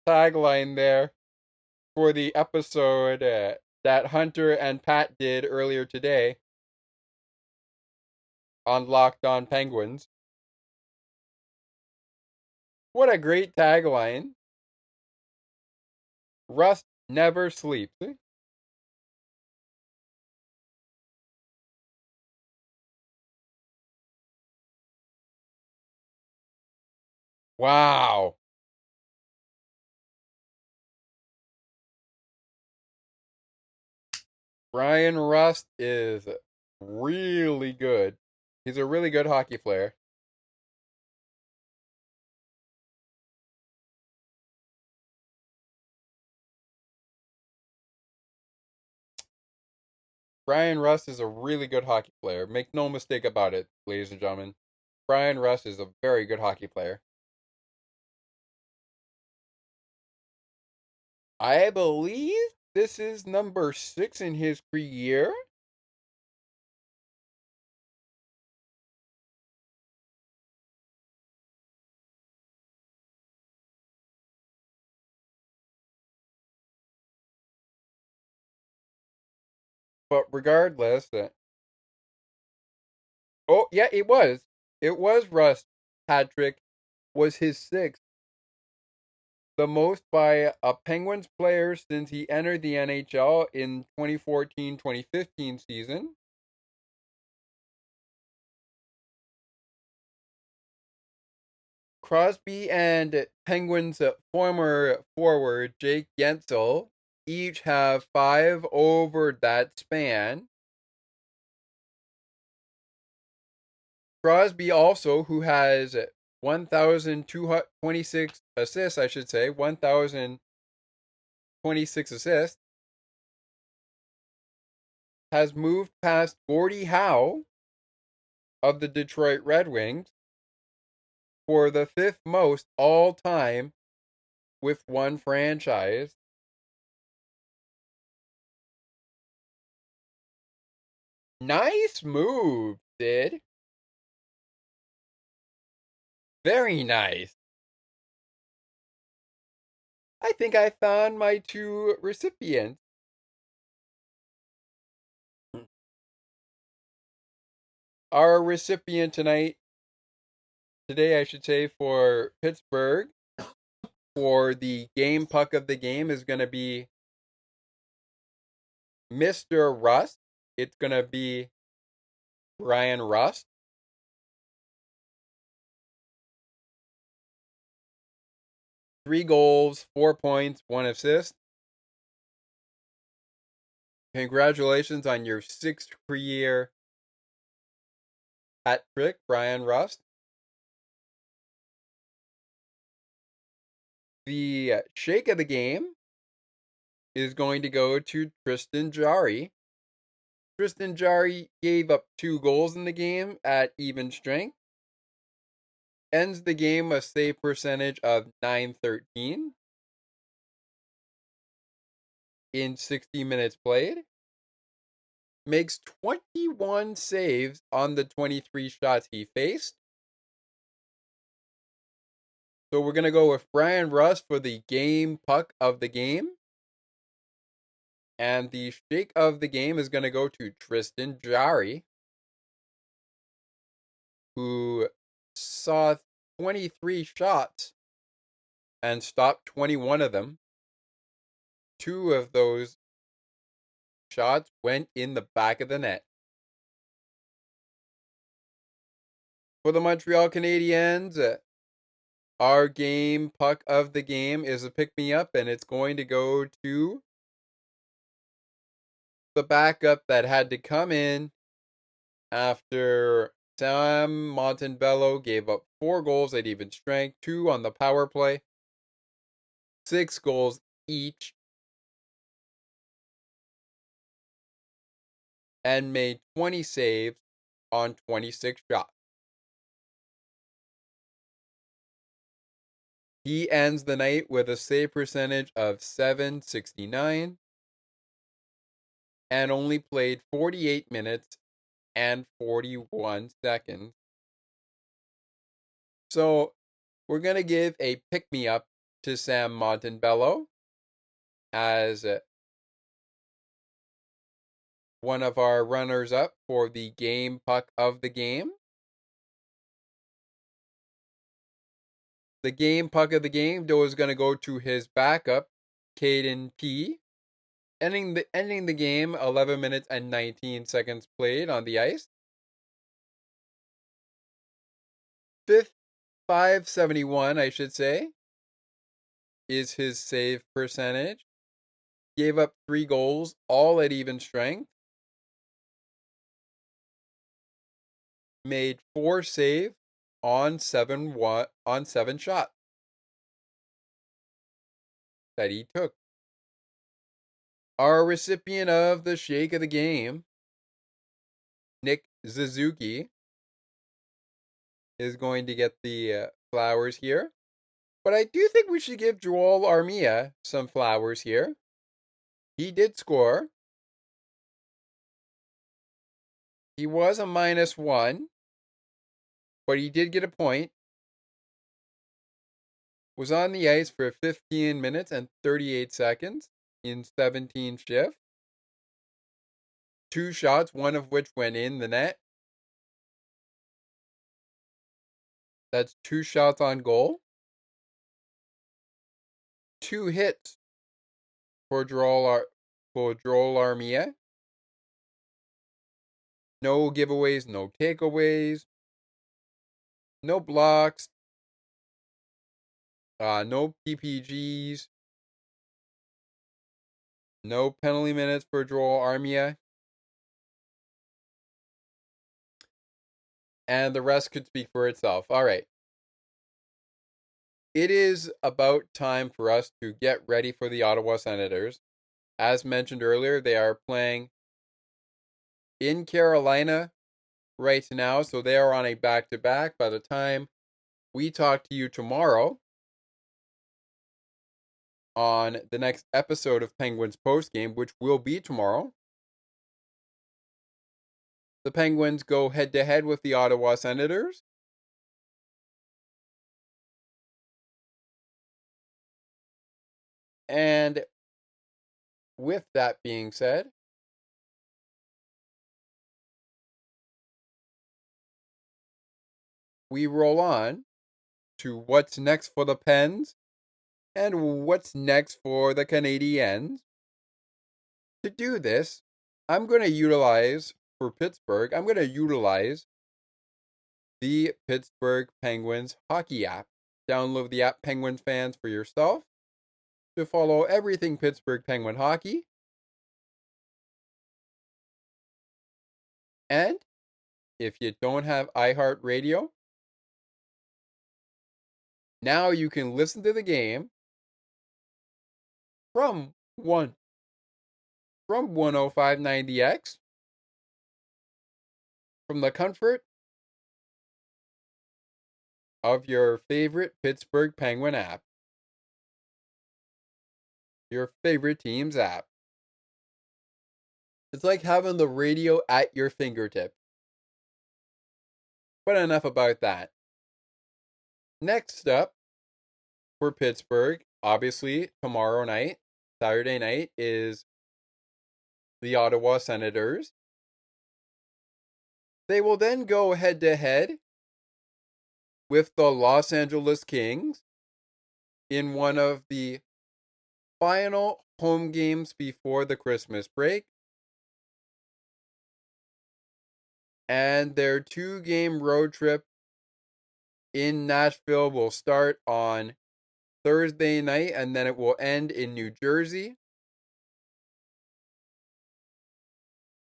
tagline there for the episode that Hunter and Pat did earlier today on Locked On Penguins. What a great tagline. Rust never sleeps. Wow. Brian Rust is really good. He's a really good hockey player. Brian Rust is a really good hockey player. Make no mistake about it, ladies and gentlemen. Brian Rust is a very good hockey player. I believe this is number 6 in his career. But regardless, oh yeah, it was. It was Rust. Hat trick was his 6th. The most by a Penguins player since he entered the NHL in 2014-2015 season. Crosby and Penguins former forward Jake Gensel each have 5 over that span. Crosby also, who has 1,226 assists, 1,026 assists, has moved past Gordie Howe of the Detroit Red Wings for the 5th most all-time with one franchise. Nice move, Sid. Very nice. I think I found my 2 recipients. Our recipient today, for Pittsburgh, for the game puck of the game is going to be Mr. Rust. It's going to be Brian Rust. Three goals, 4 points, 1 assist. Congratulations on your 6th career hat trick, Brian Rust. The shake of the game is going to go to Tristan Jarry. Tristan Jarry gave up 2 goals in the game at even strength. Ends the game a save percentage of .913 in 60 minutes played. Makes 21 saves on the 23 shots he faced. So we're going to go with Brian Rust for the game puck of the game. And the shake of the game is going to go to Tristan Jarry, who saw 23 shots and stopped 21 of them. 2 of those shots went in the back of the net. For the Montreal Canadiens, our game puck of the game is a pick-me-up, and it's going to go to the backup that had to come in after Sam Montembeault gave up 4 goals at even strength, 2 on the power play, 6 goals each, and made 20 saves on 26 shots. He ends the night with a save percentage of .769 and only played 48 minutes and 41 seconds. So we're going to give a pick-me-up to Sam Montembeault as one of our runners-up for the game puck of the game. The game puck of the game, though, is going to go to his backup, Caden T. Ending the game, 11 minutes and 19 seconds played on the ice. 571, I should say, is his save percentage. Gave up 3 goals, all at even strength. Made 4 saves on 7 shots that he took. Our recipient of the shake of the game, Nick Suzuki, is going to get the flowers here. But I do think we should give Joel Armia some flowers here. He did score. He was a -1, but he did get a point. Was on the ice for 15 minutes and 38 seconds in 17 shifts. 2 shots, one of which went in the net. That's 2 shots on goal. 2 hits for Joel Armia. No giveaways, no takeaways, no blocks, no PPGs. No penalty minutes for Joel Armia. And the rest could speak for itself. All right. It is about time for us to get ready for the Ottawa Senators. As mentioned earlier, they are playing in Carolina right now, so they are on a back-to-back. By the time we talk to you tomorrow on the next episode of Penguins Postgame, which will be tomorrow, the Penguins go head-to-head with the Ottawa Senators. And with that being said, we roll on to what's next for the Pens and what's next for the Canadiens. To do this, I'm going to utilize, for Pittsburgh, the Pittsburgh Penguins hockey app. Download the app, Penguins fans, for yourself to follow everything Pittsburgh Penguin hockey. And if you don't have iHeartRadio, now you can listen to the game from 105.90X from the comfort of your favorite Pittsburgh Penguin app. Your favorite team's app. It's like having the radio at your fingertip. But enough about that. Next up for Pittsburgh, obviously tomorrow night, Saturday night, is the Ottawa Senators. They will then go head-to-head with the Los Angeles Kings in one of the final home games before the Christmas break. And their 2-game road trip in Nashville will start on Thursday night, and then it will end in New Jersey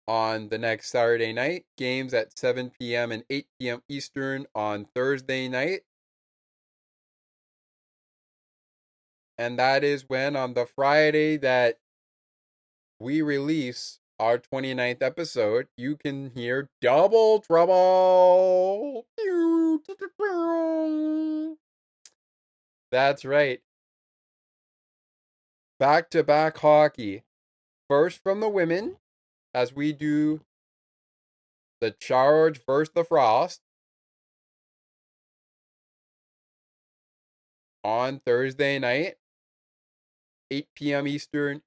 on the next Saturday night. Games at 7 p.m. and 8 p.m. Eastern on Thursday night. And that is when, on the Friday that we release our 29th episode, you can hear Double Trouble. That's right. Back-to-back hockey. First from the women, as we do the Charge versus the Frost on Thursday night, 8 p.m. Eastern,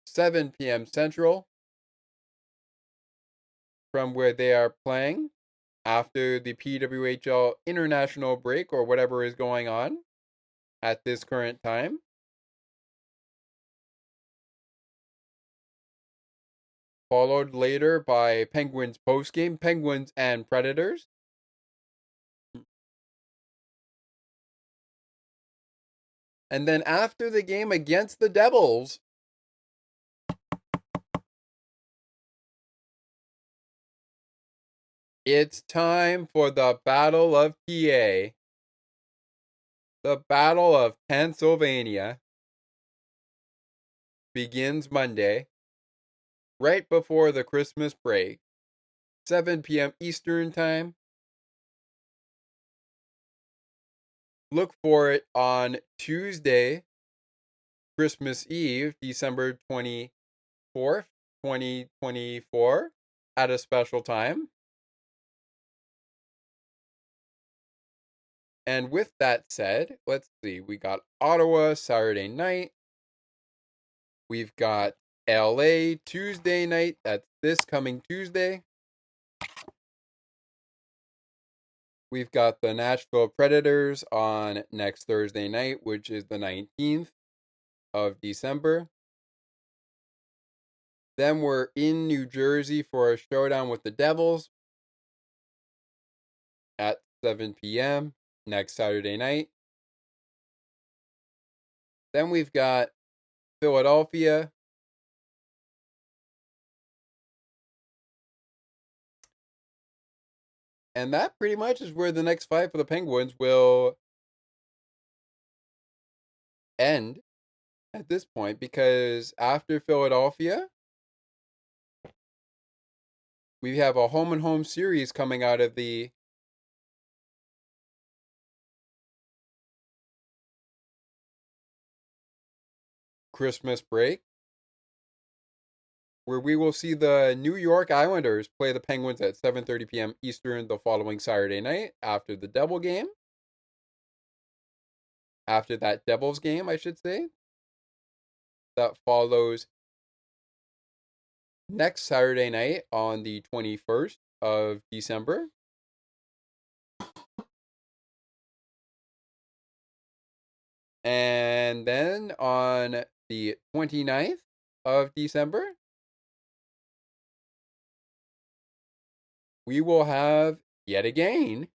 7 p.m. Central, from where they are playing after the PWHL international break or whatever is going on at this current time. Followed later by Penguins postgame, Penguins and Predators. And then after the game against the Devils, it's time for the Battle of PA. The Battle of Pennsylvania begins Monday, right before the Christmas break, 7 p.m. Eastern Time. Look for it on Tuesday, Christmas Eve, December 24th, 2024, at a special time. And with that said, let's see, we got Ottawa Saturday night. We've got LA Tuesday night. That's this coming Tuesday. We've got the Nashville Predators on next Thursday night, which is the 19th of December. Then we're in New Jersey for a showdown with the Devils at 7 p.m. next Saturday night. Then we've got Philadelphia. And that pretty much is where the next 5 for the Penguins will end at this point, because after Philadelphia, we have a home and home series coming out of the Christmas break, where we will see the New York Islanders play the Penguins at 7:30 p.m. Eastern the following Saturday night after the Devil game. After that Devils game, I should say. That follows next Saturday night on the 21st of December. And then on the 29th of December, we will have, yet again,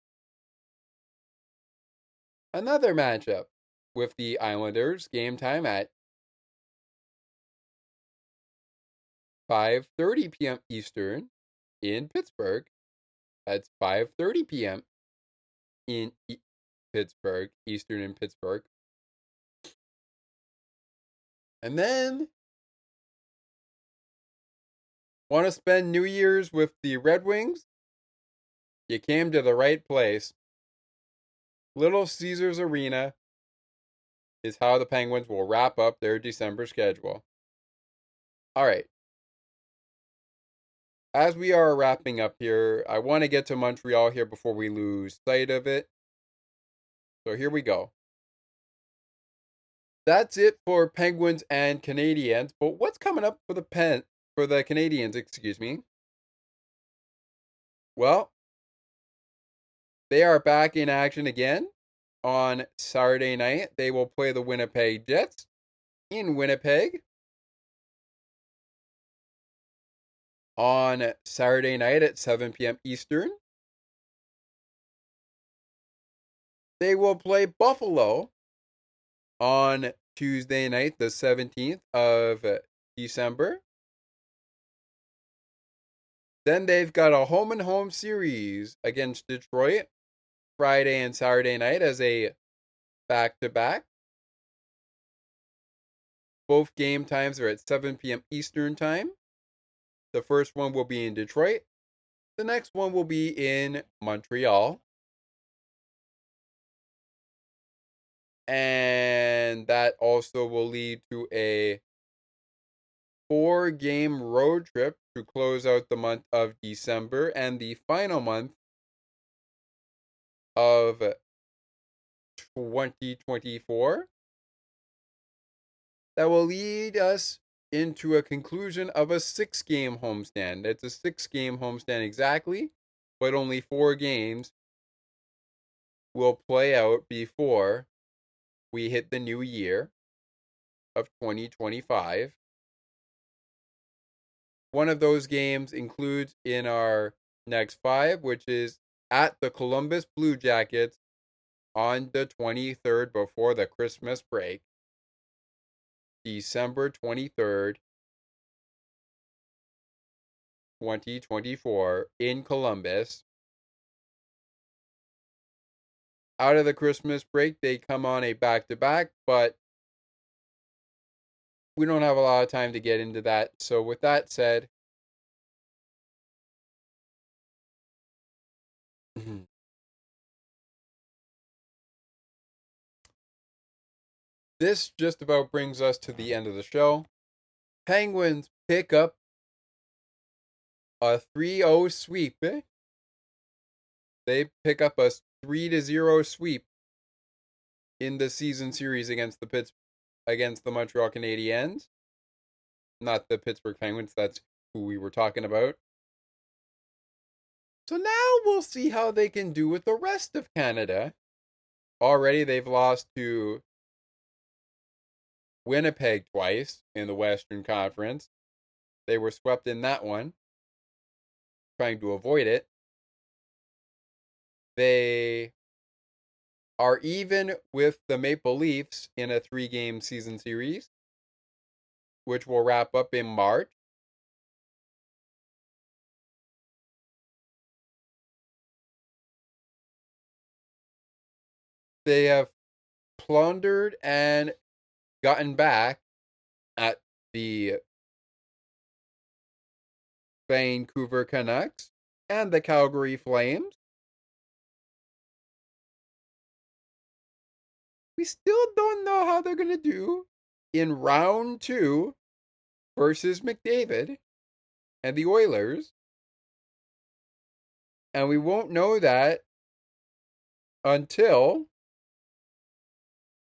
another matchup with the Islanders. Game time at 5:30 p.m. Eastern in Pittsburgh. That's 5:30 p.m. in Pittsburgh, Eastern in Pittsburgh. And then, want to spend New Year's with the Red Wings? You came to the right place. Little Caesars Arena is how the Penguins will wrap up their December schedule. All right. As we are wrapping up here, I want to get to Montreal here before we lose sight of it. So here we go. That's it for Penguins and Canadiens. But what's coming up for the Canadiens, excuse me? Well, they are back in action again on Saturday night. They will play the Winnipeg Jets in Winnipeg on Saturday night at 7 p.m. Eastern. They will play Buffalo on Tuesday night, the 17th of December. Then they've got a home and home series against Detroit Friday and Saturday night as a back-to-back. Both game times are at 7 p.m. Eastern time. The first one will be in Detroit. The next one will be in Montreal. And that also will lead to a 4-game road trip to close out the month of December and the final month of 2024. That will lead us into a conclusion of a 6-game homestand. It's a 6-game homestand exactly, but only 4 games will play out before we hit the new year of 2025. One of those games includes in our next 5, which is at the Columbus Blue Jackets on the 23rd before the Christmas break. December 23rd, 2024 in Columbus. Out of the Christmas break, they come on a back-to-back, but we don't have a lot of time to get into that. So with that said, this just about brings us to the end of the show. Penguins pick up a 3-0 sweep. They pick up a 3-0 sweep in the season series against the Montreal Canadiens. Not the Pittsburgh Penguins, that's who we were talking about. So now we'll see how they can do with the rest of Canada. Already they've lost to Winnipeg twice in the Western Conference. They were swept in that one, trying to avoid it. They are even with the Maple Leafs in a 3-game season series. which will wrap up in March. They have plundered and gotten back at the Vancouver Canucks and the Calgary Flames. We still don't know how they're going to do in round 2 versus McDavid and the Oilers. And we won't know that until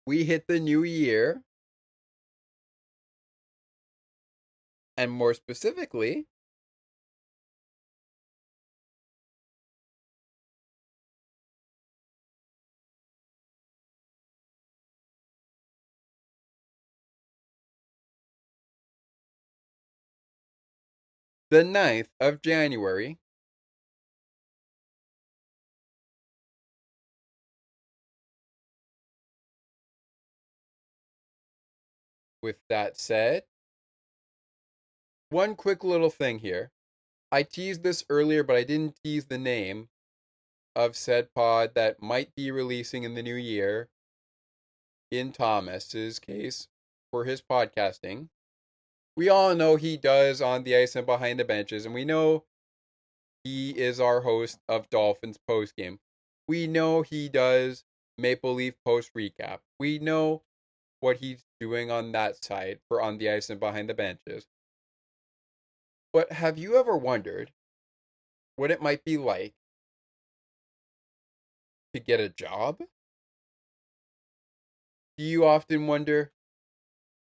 we hit the new year. And more specifically, the 9th of January. With that said, one quick little thing here. I teased this earlier, but I didn't tease the name of said pod that might be releasing in the new year, in Thomas's case, for his podcasting. We all know he does On the Ice and Behind the Benches, and we know he is our host of Dolphins postgame. We know he does Maple Leaf post recap. We know what he's doing on that side for On the Ice and Behind the Benches. But have you ever wondered what it might be like to get a job? Do you often wonder,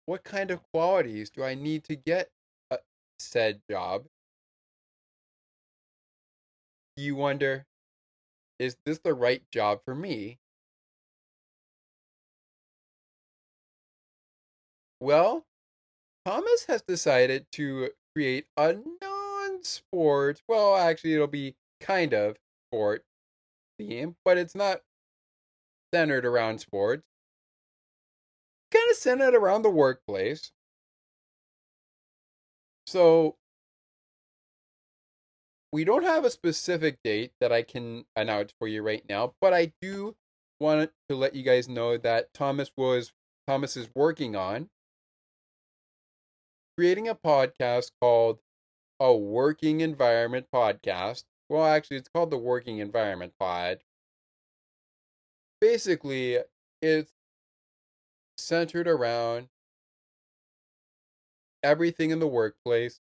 what kind of qualities do I need to get a said job? Do you wonder, is this the right job for me? Well, Thomas has decided to create a non-sport, well, actually it'll be kind of sport theme, but it's not centered around sports. Kind of centered around the workplace. So, we don't have a specific date that I can announce for you right now, but I do want to let you guys know that Thomas is working on creating a podcast called a Working Environment Podcast. Well, actually, it's called the Working Environment Pod. Basically, it's centered around everything in the workplace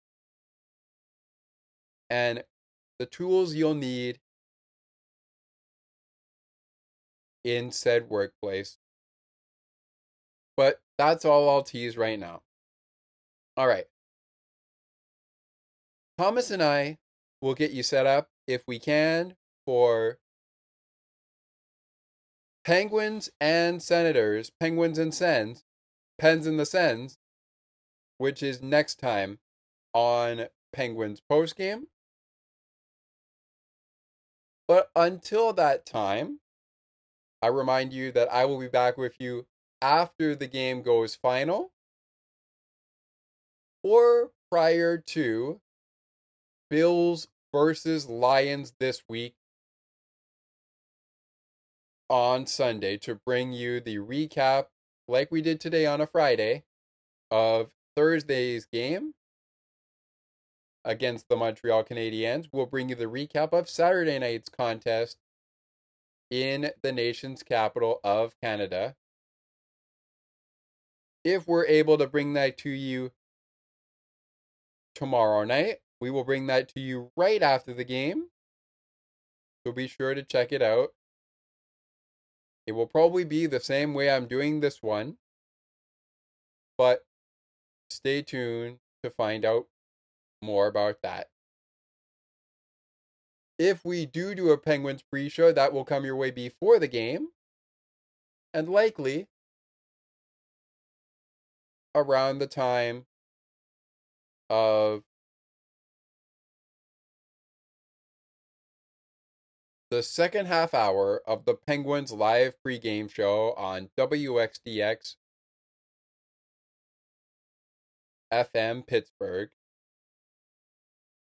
and the tools you'll need in said workplace. But that's all I'll tease right now. All right. Thomas and I will get you set up, if we can, for Penguins and Senators, Penguins and Sens, Pens and the Sens, which is next time on Penguins postgame. But until that time, I remind you that I will be back with you after the game goes final or prior to Bills versus Lions this week on Sunday to bring you the recap, like we did today on a Friday, of Thursday's game against the Montreal Canadiens. We'll bring you the recap of Saturday night's contest in the nation's capital of Canada. If we're able to bring that to you tomorrow night, we will bring that to you right after the game. So be sure to check it out. It will probably be the same way I'm doing this one, but stay tuned to find out more about that. If we do a Penguins pre-show, that will come your way before the game, and likely around the time of the second half hour of the Penguins live pregame show on WXDX FM Pittsburgh,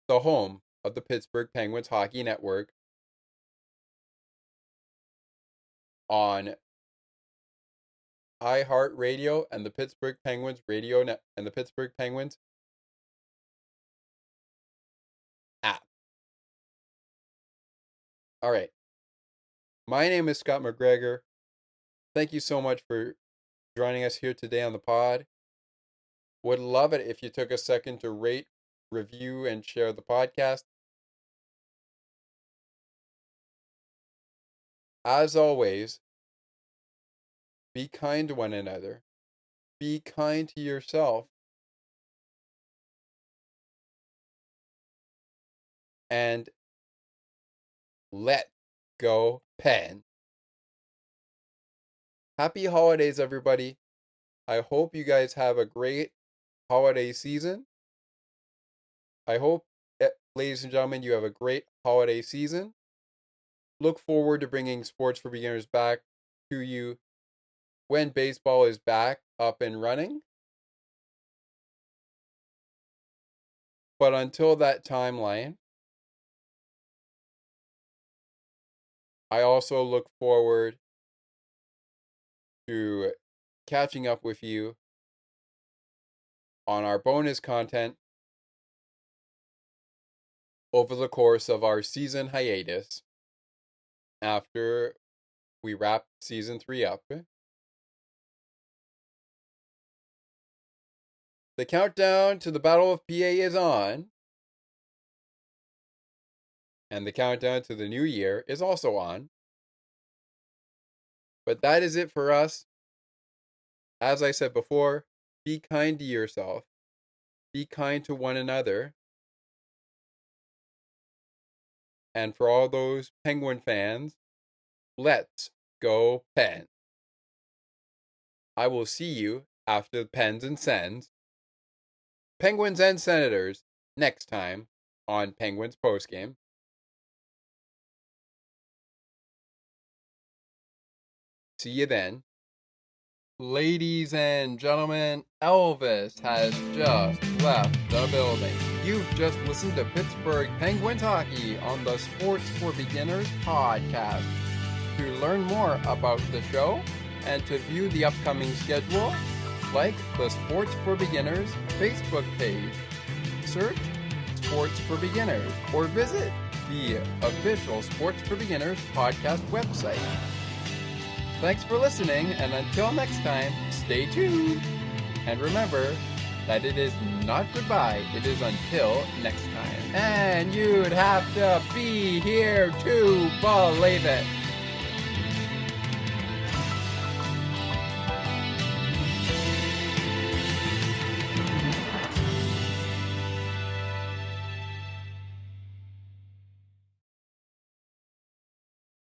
the home of the Pittsburgh Penguins Hockey Network, on iHeartRadio and the Pittsburgh Penguins Radio Net and the Pittsburgh Penguins app. All right. My name is Scott McGregor. Thank you so much for joining us here today on the pod. Would love it if you took a second to rate, review, and share the podcast. As always, be kind to one another. Be kind to yourself. And let go Pen. Happy holidays, everybody. I hope you guys have a great holiday season. I hope, ladies and gentlemen, you have a great holiday season. Look forward to bringing Sports for Beginners back to you when baseball is back up and running. But until that timeline, I also look forward to catching up with you on our bonus content over the course of our season hiatus after we wrap season 3 up. The countdown to the Battle of PA is on, and the countdown to the new year is also on. But that is it for us. As I said before, be kind to yourself. Be kind to one another. And for all those Penguin fans, let's go Pen. I will see you after the Pens and Sens, Penguins and Senators, next time on Penguins Postgame. See you then. Ladies and gentlemen, Elvis has just left the building. You've just listened to Pittsburgh Penguins Hockey on the Sports for Beginners podcast. To learn more about the show and to view the upcoming schedule, like the Sports for Beginners Facebook page. Search Sports for Beginners or visit the official Sports for Beginners podcast website. Thanks for listening, and until next time, stay tuned. And remember that it is not goodbye, it is until next time. And you'd have to be here to believe it.